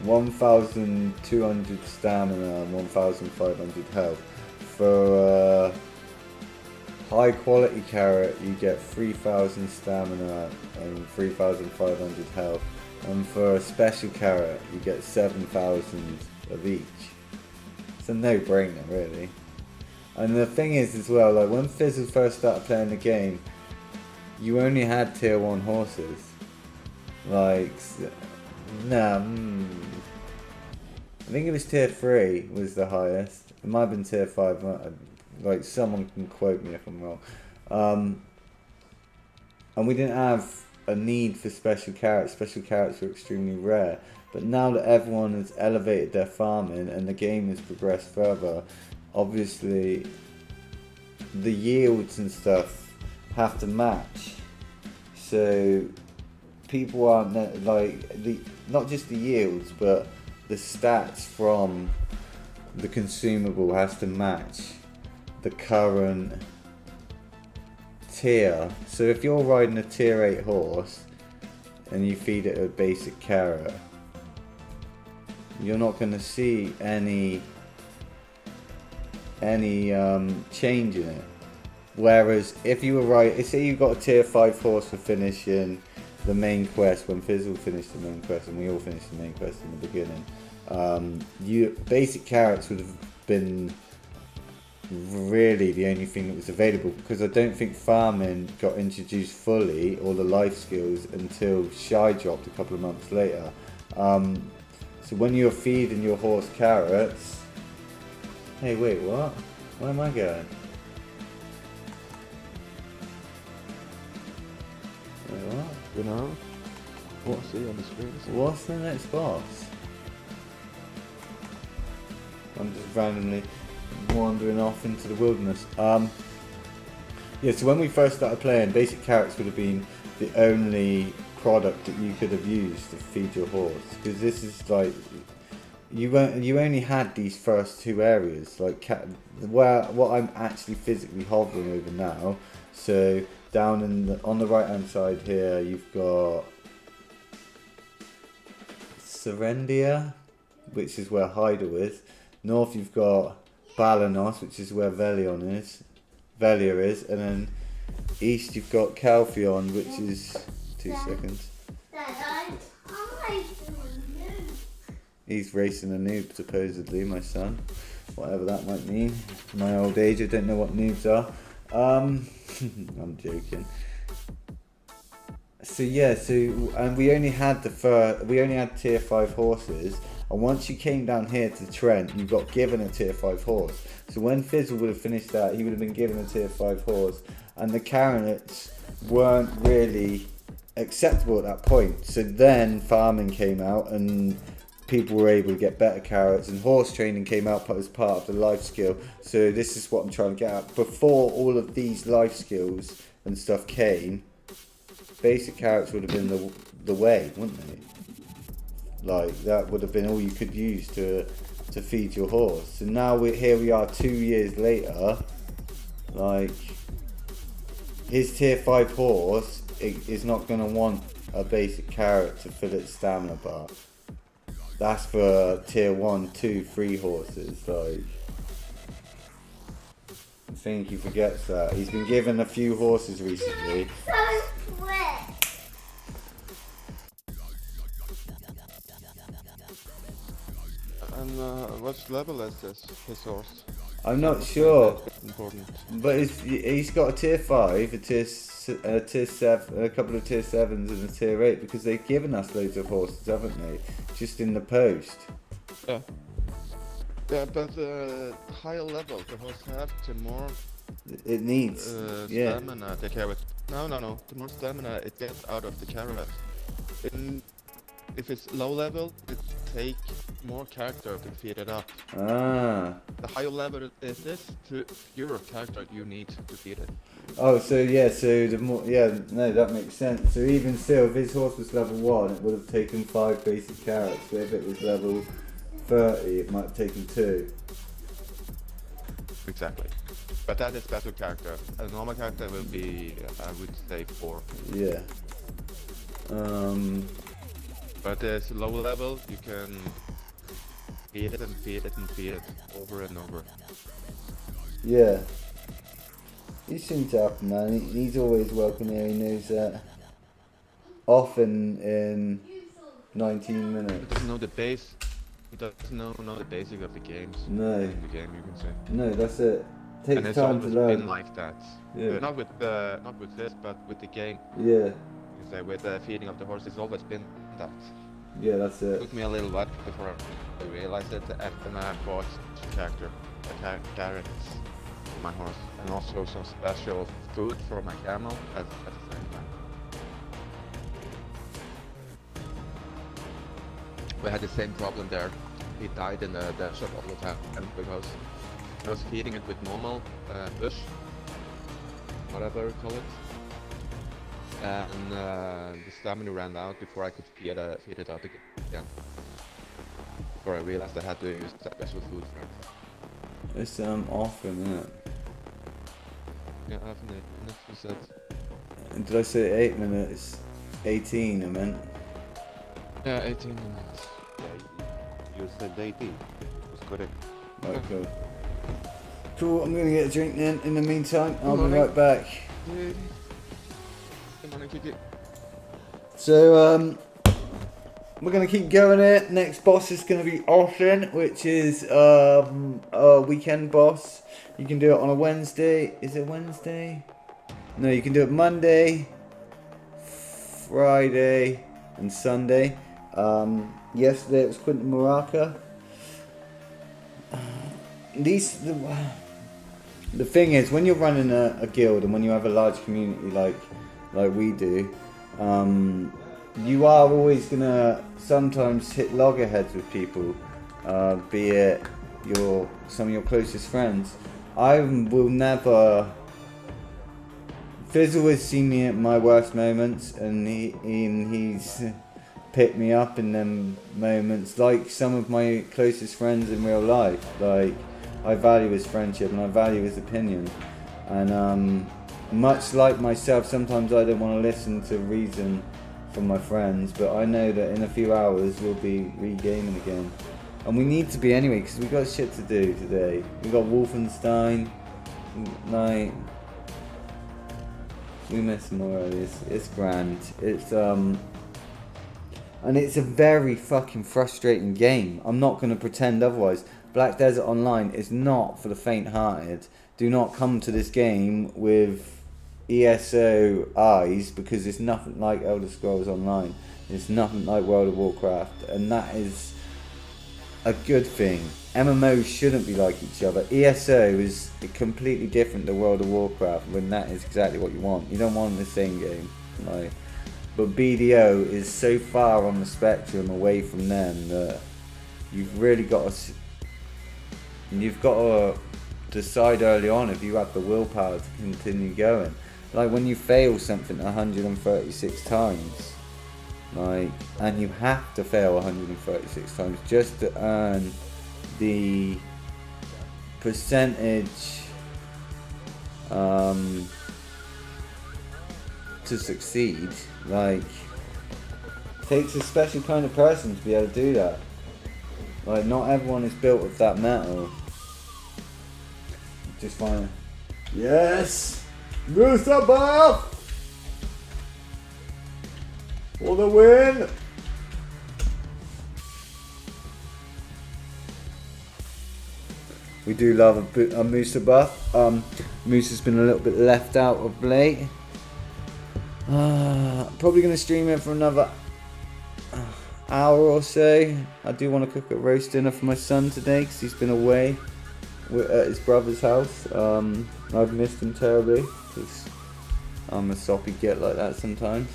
1,200 stamina and 1,500 health. For a high quality carrot, you get 3,000 stamina and 3,500 health. And for a special carrot, you get 7,000 of each. It's a no-brainer, really. And the thing is as well, like when Fizzle first started playing the game, you only had tier 1 horses. Like, I think it was tier 3 was the highest. It might have been tier 5, like someone can quote me if I'm wrong. And we didn't have a need for special carrots. Special carrots were extremely rare. But now that everyone has elevated their farming and the game has progressed further, obviously the yields and stuff have to match. So people aren't not just the yields, but the stats from the consumable has to match the current tier. So if you're riding a tier 8 horse and you feed it a basic carrot, you're not going to see any change in it. Whereas if you were say you got a tier 5 horse for finishing the main quest, when Fizzle finished the main quest and we all finished the main quest in the beginning, basic carrots would have been really the only thing that was available, because I don't think farming got introduced fully, or the life skills, until Shy dropped a couple of months later. So when you're feeding your horse carrots... Hey, wait, what? Where am I going? Wait, what? You know? What's he on the screen? What's the next boss? I'm just randomly wandering off into the wilderness. Yeah, so when we first started playing, basic carrots would have been the only product that you could have used to feed your horse, because this is like you only had these first two areas, like what I'm actually physically hovering over now. So down on the right hand side here, you've got Serendia, which is where Hyder is. North you've got Balanos, which is where Velia is, and then east you've got Calphion, which is 2 seconds. He's racing a noob, supposedly, my son. Whatever that might mean. My old age, I don't know what noobs are. I'm joking. So yeah, and we only had tier 5 horses, and once you came down here to Trent, you got given a tier 5 horse. So when Fizzle would have finished that, he would have been given a tier 5 horse, and the carrots weren't really acceptable at that point. So then farming came out, and people were able to get better carrots, and horse training came out as part of the life skill. So this is what I'm trying to get at. Before all of these life skills and stuff came, basic carrots would have been the way, wouldn't they? Like, that would have been all you could use to feed your horse. And now here we are 2 years later, like, his tier 5 horse is not going to want a basic carrot to fill its stamina bar. That's for tier 1, 2, 3 horses. Like, I think he forgets that. He's been given a few horses recently. And what level is his horse? I'm not sure, Important. but he's got a tier 5, a tier 7, a couple of tier 7s and a tier 8, because they've given us loads of horses, haven't they? Just in the post. Yeah. Yeah, but higher level the horse have, the more It needs, yeah. stamina the carrot. No. The more stamina it gets out of the carrot. If it's low level, it take more character to feed it up. Ah. The higher level it is, the fewer character you need to feed it. Oh, so yeah, so the more, yeah, no, that makes sense. So even still, if his horse was level 1, it would have taken 5 basic carrots. But if it was level 30, it might have taken 2. Exactly. But that is special character. A normal character will be, I would say, 4. Yeah. But there's low level, you can feed it and feed it and feed it over and over. Yeah. He seems to happen, man. He's always welcome here. He knows that. Often in 19 He minutes. doesn't know the base. He doesn't know the basic of the games. No. In the game, you can say. No, that's it. Takes And it's time to always learn. been like that. Yeah. Not with this, but with the game. Yeah. You say with the feeding of the horse, it's always been that. Yeah, that's It it. took me a little while before I realized it, and then I bought carrots for my horse, and also some special food for my camel at the same time. We had the same problem there. He died in the shop all the time because I was feeding it with normal bush, whatever you call it, and the stamina ran out before I could feed it out again. Before I realized I had to use special food for it. It's often, isn't it? Yeah, I haven't enough, you said. Did I say 8 minutes? 18, I meant. Yeah, 18 minutes. Yeah, you said 18. That's correct. Right, cool. Cool, I'm gonna get a drink then. In the meantime, I'll be morning. right back. Good morning, Kiki. So, we're gonna keep going here. Next boss is gonna be Austin, which is a weekend boss. You can do it on a Wednesday. Is it Wednesday? No, you can do it Monday, Friday, and Sunday. Yesterday it was Quentin Maraca. The thing is, when you're running a guild and when you have a large community like we do, you are always gonna sometimes hit loggerheads with people, be it some of your closest friends. I will never. Fizzle has seen me at my worst moments, and he's picked me up in them moments, like some of my closest friends in real life. Like, I value his friendship and I value his opinion, and much like myself, sometimes I don't want to listen to reason from my friends, but I know that in a few hours we'll be regaming again, and we need to be anyway, because we got shit to do today. We got Wolfenstein, like, we miss Morelli. It's grand. It's and it's a very fucking frustrating game. I'm not going to pretend otherwise. Black Desert Online is not for the faint-hearted. Do not come to this game with ESO eyes, because it's nothing like Elder Scrolls Online. It's nothing like World of Warcraft, and that is a good thing. MMOs shouldn't be like each other. ESO is completely different to World of Warcraft when that is exactly what you want. You don't want the same game. Like, but BDO is so far on the spectrum away from them that you've really got to decide early on if you have the willpower to continue going. Like when you fail something 136 times, like, and you have to fail 136 times just to earn the percentage to succeed. Like, it takes a special kind of person to be able to do that. Like, not everyone is built of that metal. Just fine. Yes! Mustafa! For the win! We do love a Musa buff. Musa's been a little bit left out of late. Probably going to stream it for another hour or so. I do want to cook a roast dinner for my son today because he's been away at his brother's house. I've missed him terribly because I'm a soppy git like that sometimes.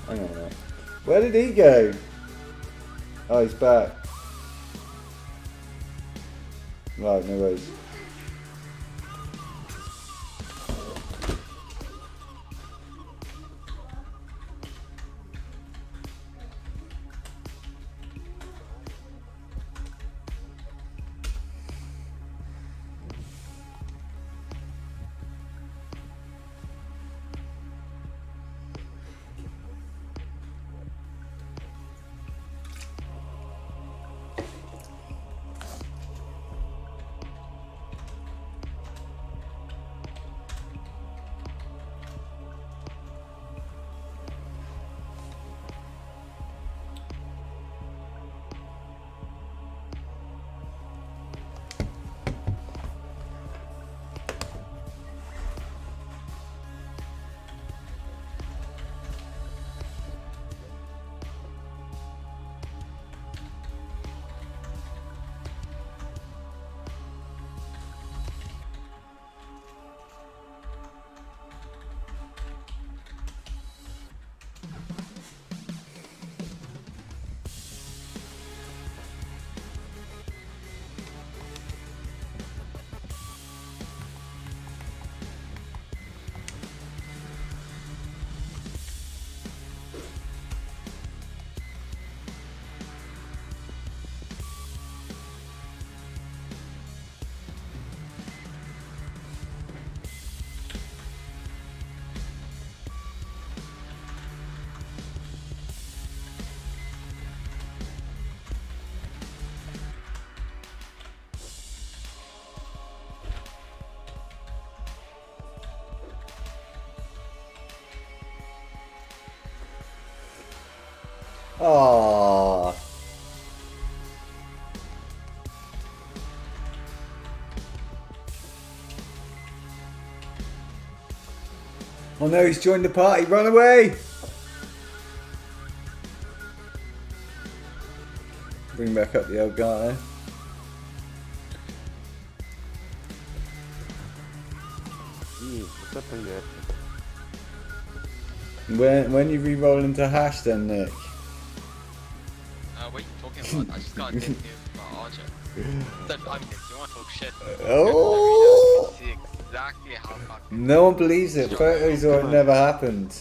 Hang on a minute. Where did he go? Oh, he's back. Right, no worries. Aww. Oh no, he's joined the party. Run away! Bring back up the Elgato. What's up in there? When you re-roll into hash then, Nick? What are you talking about? I just got a good news about Archer. So, I mean, if you want to talk shit, Oh! see exactly how fucking... No one believes it. Photos or it never happened.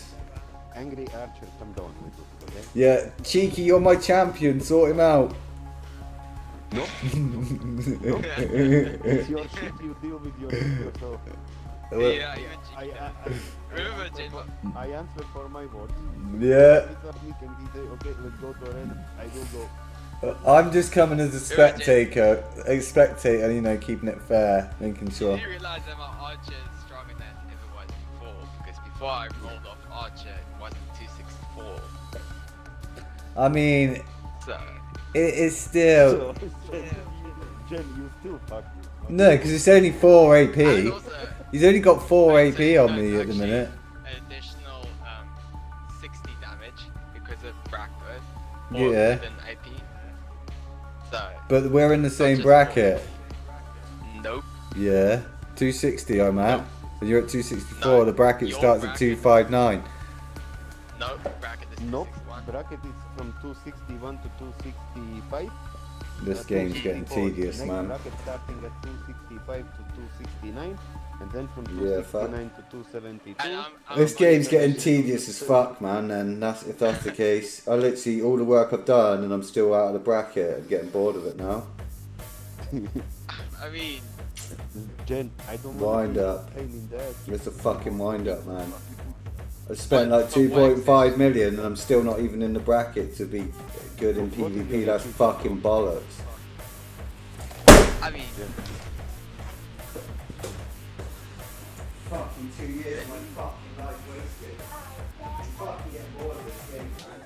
Angry Archer, come down with it, okay? Yeah, Cheeky, you're my champion. Sort him out. No. It's your shit, you deal with your shit yourself. Yeah, I remember, Jane, I answer for my words. Yeah. He say, okay, let's go to arena. I will go. I'm just coming as a spectator, you know, keeping it fair, making sure. you realise that my Archer is stronger than it was before? Because before I rolled off Archer, it wasn't 264. I mean, So, it is still... Jen, you still fucked me. No, because it's only 4 AP. and also, He's only got 4 Right, AP so on me that's at the actually minute. an additional 60 damage because of Blackbird. more Yeah. than AP. So, But we're in the same just- bracket. nope. Yeah. 260 I'm at. And you're at 264. No, The bracket your starts at bracket- 259. Nope. Bracket is Nope. 261. Bracket is from 261 to 265. This game's getting 264. tedious, Next man. bracket starting at 265 to 269, and then from Yeah, fuck. 269 to 272. And I'm This on game's the getting position- tedious as fuck, man. And that's if that's the case. I literally all the work I've done, and I'm still out of the bracket. I'm getting bored of it now. I mean, Jen, I don't Wind want to up. pain in the ass. It's a fucking wind up, man. I spent But- like but 2.5 million, and I'm still not even in the bracket to be good in PvP. That's fucking bollocks. I mean, Fucking 2 years of my fucking life wasted. I'm fucking getting bored of this game, man.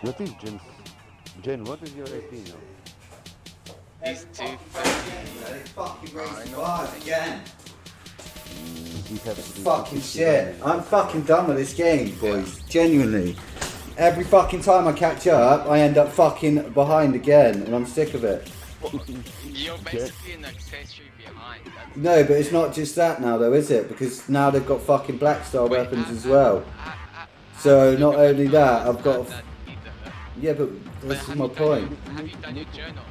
What is Jen's? Jen, what is your AP now? these two They fucking raised the bars again. He has to be Fucking 269. shit. I'm fucking done with this game, boys. Genuinely. Every fucking time I catch up, I end up fucking behind again, and I'm sick of it. You're basically an accessory behind. That's No, but it's not just that now, though, is it? Because now they've got fucking black star Wait, weapons as well. So not only that, I've got. Yeah, but this is my point. Have you done your journal?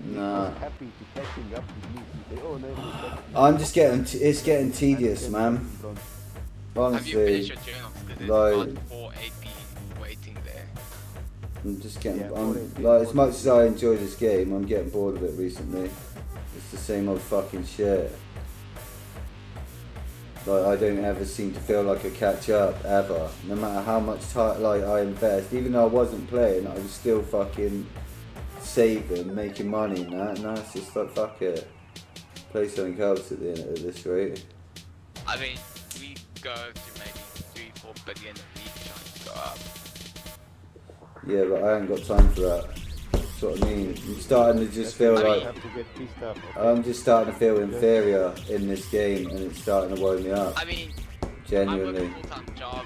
Nah. Happy to catching up with me. He say, oh, no, I'm just getting. It's getting tedious, man. Have you finished Honestly, your journals? Because like- there's about 4 AP waiting there. I'm just getting. Yeah, I'm, already. like as much as I enjoy this game, I'm getting bored of it recently. It's the same old fucking shit. Like I don't ever seem to feel like I catch up ever, no matter how much time like I invest. Even though I wasn't playing, I was still fucking saving, making money, and that. Now it's just like fuck it. Play something else at the end at this rate. I mean, we go to maybe 3-4 billion a week trying to go up. Yeah, but I ain't got time for that. That's what I mean. I'm starting to just feel I like mean- have to get pissed off. I'm just starting to feel inferior in this game, and it's starting to worry me up. I mean, I work Genuinely. a full-time job,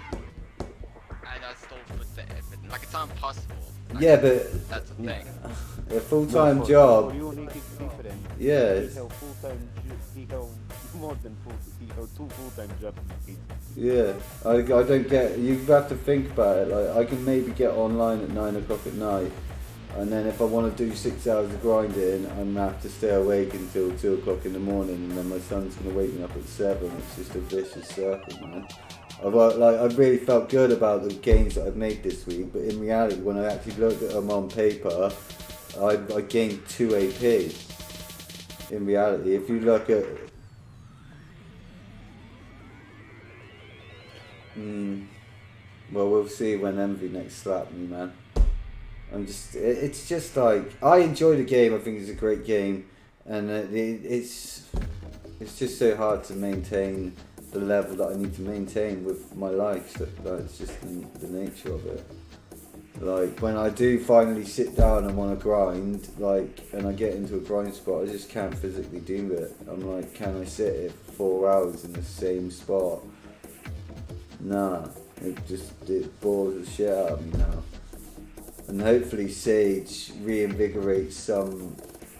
and I still put the effort. Like, it's not impossible. Like, Yeah, but that's the thing. a full-time job. For you, Nick, it's different. Yeah, it's- He have full-time. He have more than full. He have 2 full-time jobs. Yeah, I don't get. You have to think about it. Like I can maybe get online at 9 o'clock at night, and then if I want to do 6 hours of grinding, I'm gonna have to stay awake until 2 o'clock in the morning, and then my son's gonna wake me up at 7. It's just a vicious circle, man. I've really felt good about the games that I've made this week, but in reality, when I actually looked at them on paper, I gained 2 AP. In reality, if you look at well, we'll see when Envy next slap me, man. It's just like, I enjoy the game, I think it's a great game, and it's just so hard to maintain the level that I need to maintain with my life, so that's just the nature of it. Like, when I do finally sit down and want to grind, like, and I get into a grind spot, I just can't physically do it. I'm like, can I sit here for 4 hours in the same spot? Nah, it bores the shit out of me now. And hopefully Sage reinvigorates some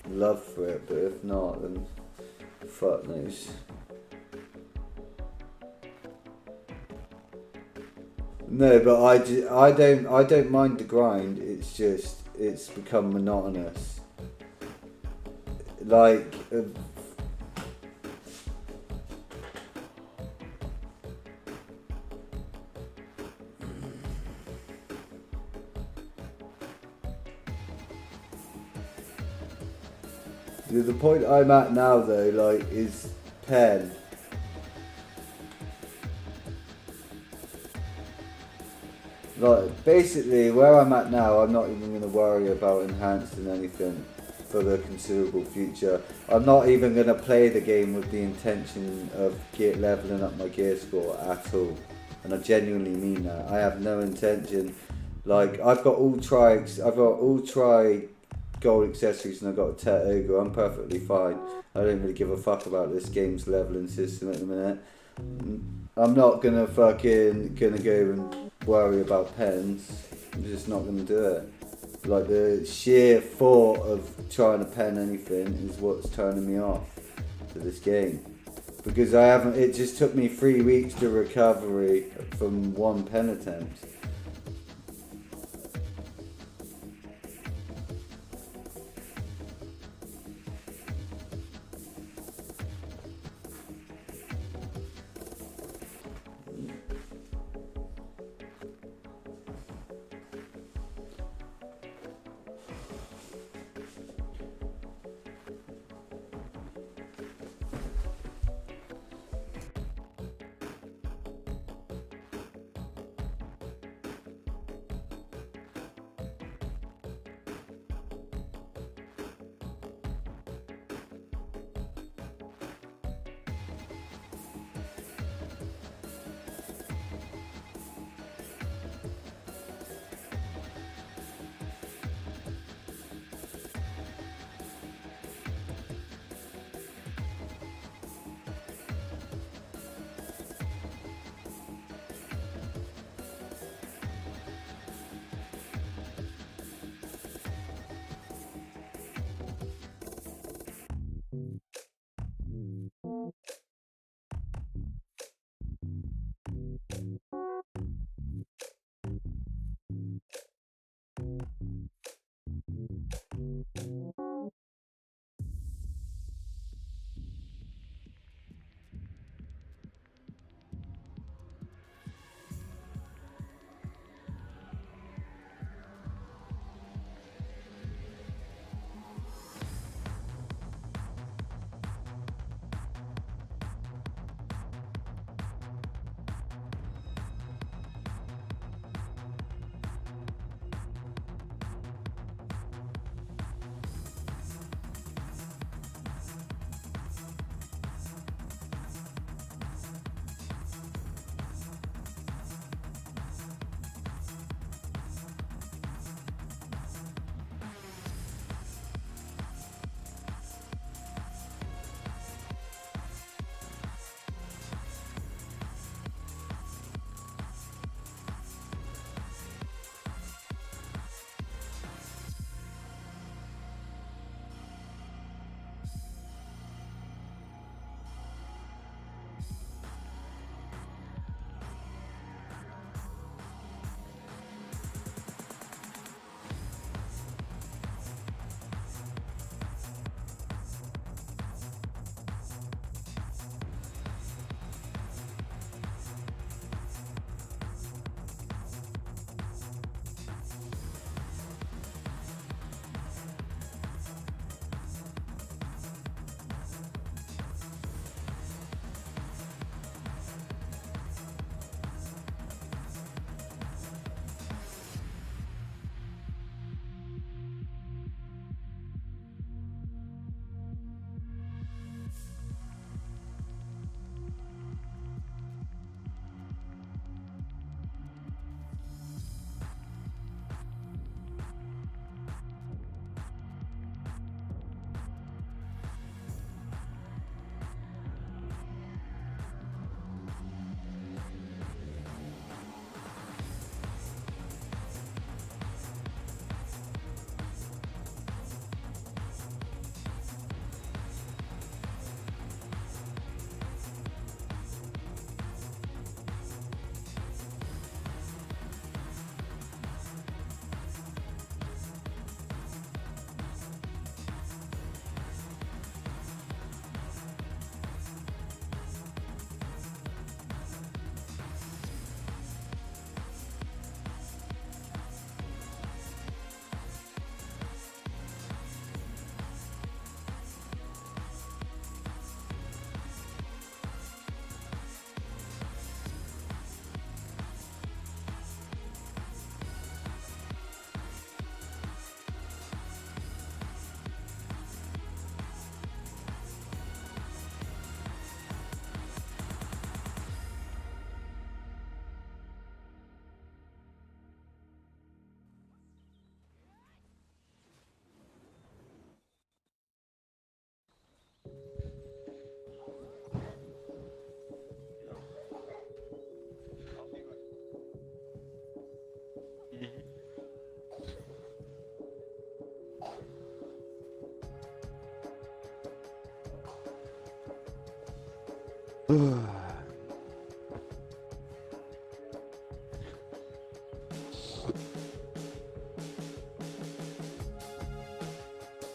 love for it, but if not, then fuck knows. No, but I don't mind the grind. It's just it's become monotonous. Like. The point I'm at now, though, like, is pen. Like, basically, where I'm at now, I'm not even going to worry about enhancing anything for the considerable future. I'm not even going to play the game with the intention of leveling up my gear score at all. And I genuinely mean that. I have no intention. Like, I've got all tri gold accessories and I've got a Tet Ogre. I'm perfectly fine. I don't really give a fuck about this game's leveling system at the minute. I'm not gonna go and worry about pens. I'm just not gonna do it. Like the sheer thought of trying to pen anything is what's turning me off to this game. Because I haven't, it just took me 3 weeks to recovery from one pen attempt.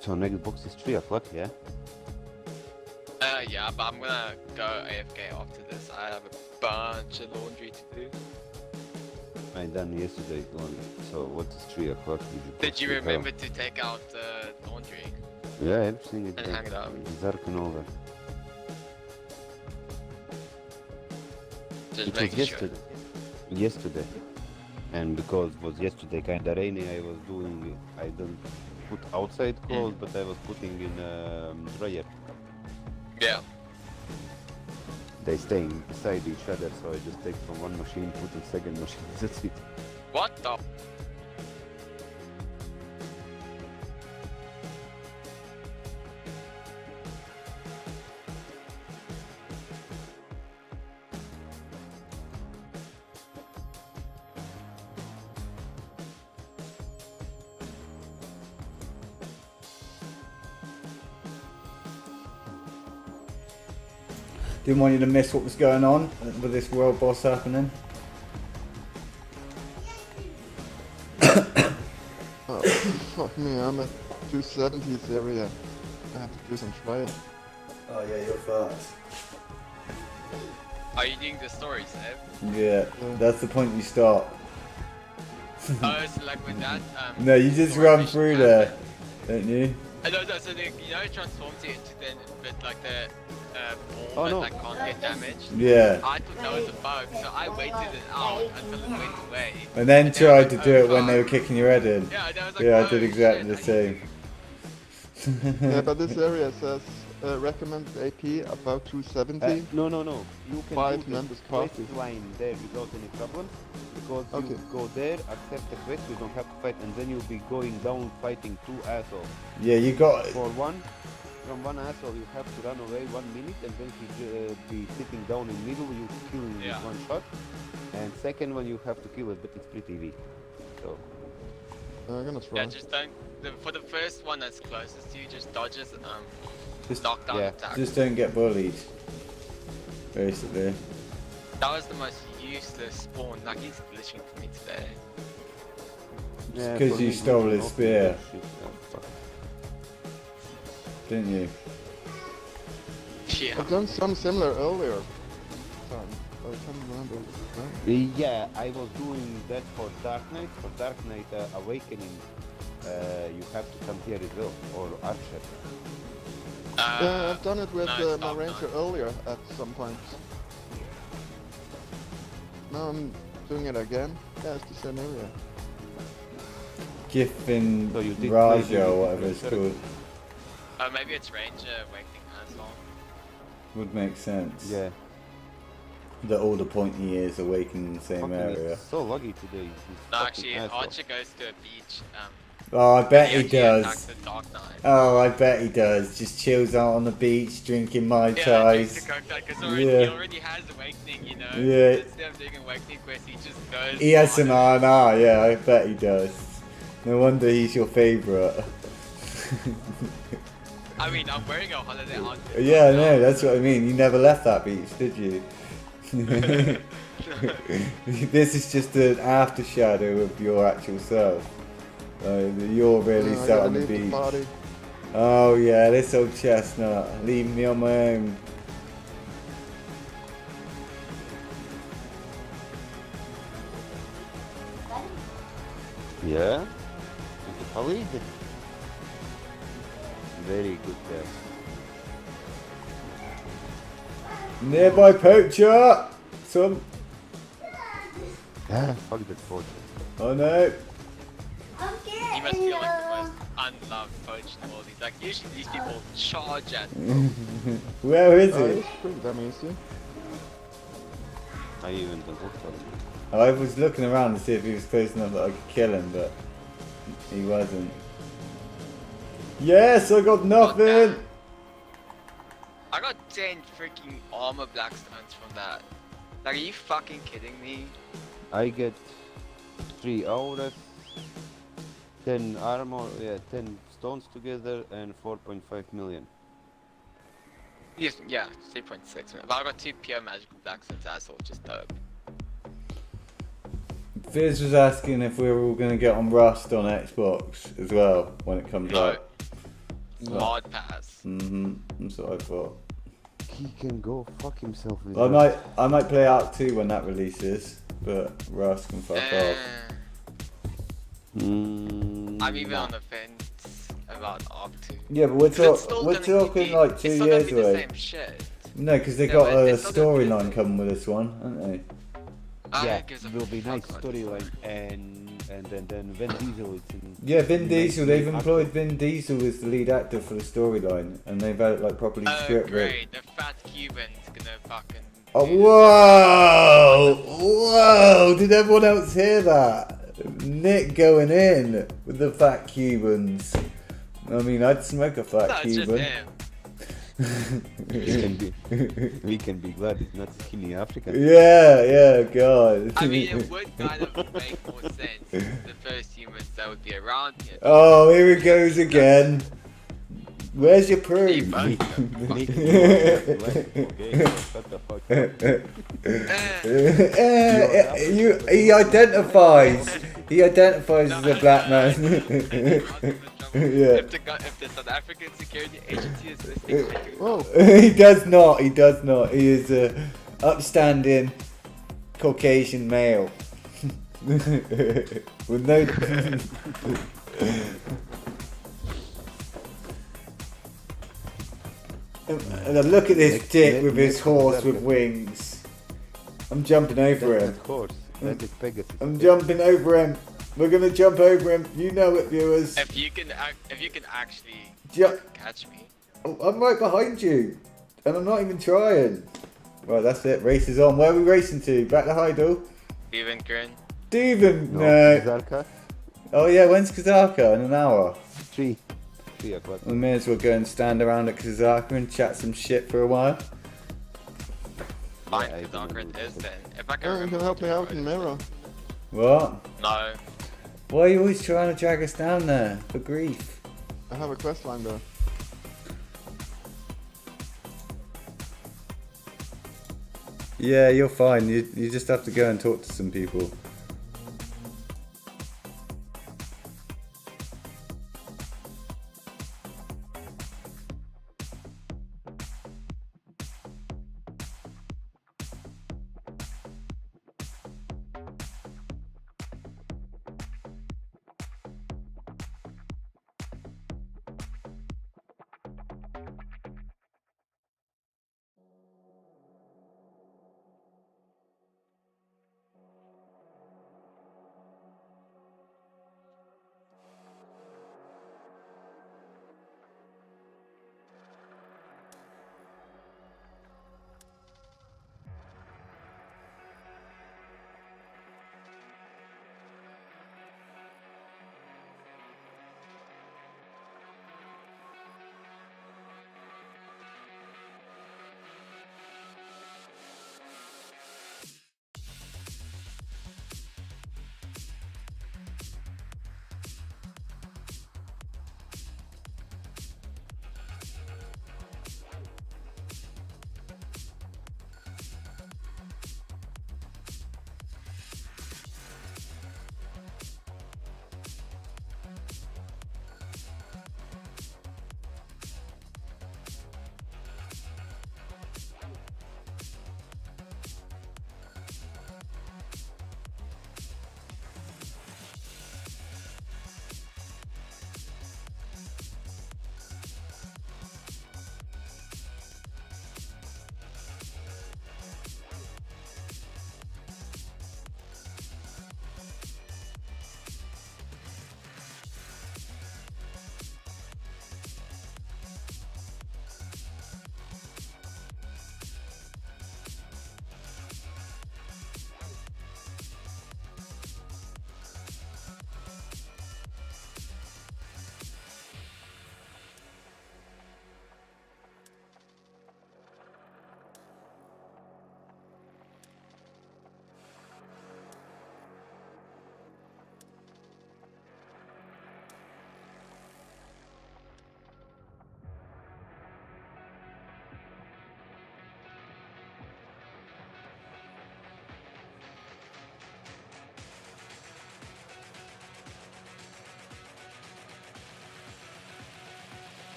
So next box is 3 o'clock, yeah? Yeah, but I'm gonna go AFK after this. I have a bunch of laundry to do. I done yesterday only. So what is 3 o'clock? Did you remember to take out the laundry? Yeah, everything is And done. hang it up. It's dark and over. Just It was making sure. yesterday. Yesterday. And because it was yesterday kinda rainy, I was doing, I don't put outside clothes, but I was putting in dryer. Yeah. They stay beside each other, so I just take from one machine, put in second machine, that's it. What the? Didn't want you to miss what was going on with this world boss happening. Oh, fuck me, I'm at 270s area. I have to do some trial. Oh yeah, you're fast. Are you doing the stories, Ev? Yeah, that's the point you stop. Oh, so like with that, No, you just story run mission through happen. there, don't you? No, so it transforms you into then, but like the Oh, ball no. that like can't get damaged. Yeah. I thought that was a bug, so I waited it out until it went away. And then And then I tried was to like, do oh, it when they were fuck. kicking your head in. Yeah, and I was like, Yeah, I oh, did exactly shit, the I- same. Yeah, but this area says recommended AP about 270. No. You can Five do the members quest party. line there without any problems. Because Okay. you go there, accept the quest, you don't have to fight, and then you'll be going down fighting 2 assholes. Yeah, you got. For one, from one asshole you have to run away 1 minute, and then he be sitting down in middle, you kill him Yeah. with 1 shot. And second one you have to kill it, but it's pretty easy. So, I'm gonna try. Yeah, just don't. For the first one that's closest to you, just dodges Just- knockdown yeah, attack. Just don't get bullied. Basically. That was the most useless spawn. Like he's glitching for me today. yeah, 'cause for you me, stole it's his not spear. bullshit, fuck. Didn't you? Yeah. I've done some similar earlier. Time. I can't remember. No? Yeah, I was doing that for Dark Knight. For Dark Knight Awakening, you have to come here as well, or Archer. Yeah, I've done it with no, it's my Dark ranger Knight. earlier at some points. Now I'm doing it again. Yeah, it's the same area. Giffin So you did Raja play the or whatever it's Berserk. called. Maybe it's Ranger Awakening as well. Would make sense. Yeah. That all the pointy ears awaken in the same Fucking area. it's so luggy today. this No, fucking actually, asshole. Archer goes to a beach. Oh, I bet he actually attacks does. the Dark Knight. Oh, I bet he does. Just chills out on the beach, drinking Mai Yeah, Tais. just to cook that, because Yeah. he already has Awakening, you know? Yeah. Instead of doing Awakening quest, he just goes. He has some on it. R&R, yeah, I bet he does. No wonder he's your favourite. I mean, I'm wearing a holiday outfit. Yeah, right now. no, that's what I mean. You never left that beach, did you? This is just an after shadow of your actual self. You're really I sat gotta on the leave the beach. party. Oh yeah, this old chestnut, leaving me on my own. Yeah? Khalid. Very good guy. Nearby poacher! Some. Yeah, fuck that fortune. Oh no. He must feel like the most unloved coach in the world. He's like, usually these people charge at. Where is Oh, it? it's pretty damn easy. I even don't look for him. I was looking around to see if he was close enough that I could kill him, but he wasn't. Yes, I got nothing! I got 10 freaking armor blackstones from that. Like, are you fucking kidding me? I get 3 auras, 10 armor, yeah, 10 stones together, and 4.5 million. Yes, yeah, 3.6. But I got 2 pure magical blacks and that's all just dope. Fizz was asking if we were all going to get on Rust on Xbox as well when it comes No. out. Mod pass. That's what I thought. He can go fuck himself with I might play Ark 2 when that releases, but Rust can fuck off. I'm even on the fence about Ark 2. Yeah, but we're 'Cause it's still we're gonna talking be- like it's 2 still gonna years be the away. same shit. No, because they Yeah, got but a it's still gonna be the storyline same. coming with this one, haven't they? Yeah, Gives a it will be fuck nice about storyline, and then Vin Diesel is in. Yeah, Vin nice Diesel. They've lead employed actor. Vin Diesel as the lead actor for the storyline, and they've had it like properly Oh scripted. great, the fat Cuban's gonna fucking Oh, do whoa! Whoa! Did everyone else hear that? Nick going in with the fat Cubans. I mean, I'd smoke a fat No, it's just Cuban. him. We can be glad it's not skinny African. Yeah, God. I mean, it would kind of make more sense. The first humans that would be around here. Oh, here it goes again. Where's your proof? Hey, bud. Nick, okay, shut the fuck up. He identifies. He identifies as a black man. Yeah. If the South African Security Agency is listening, I do. Oh, He does not. He does not. He is a upstanding Caucasian male with no. And look at this dick with his horse with wings. I'm jumping over him. of course. That is Pegasus. I'm jumping over him. We're gonna jump over him. You know it, viewers. If you can actually Ju- catch me. Oh, I'm right behind you, and I'm not even trying. Right, that's it. Race is on. Where are we racing to? Back to Heidel? Even grin. Steven, No, no. Zarka, Oh yeah, when's Kazaka? In an hour. 3 o'clock. We may as well go and stand around at Kazaka and chat some shit for a while. Fine, I because don't Darkrit know. is then. If I can Yeah, you remember. can help me what out to in do. Mirror. What? No. Why are you always trying to drag us down there? For grief. I have a quest line there. Yeah, you're fine. You just have to go and talk to some people.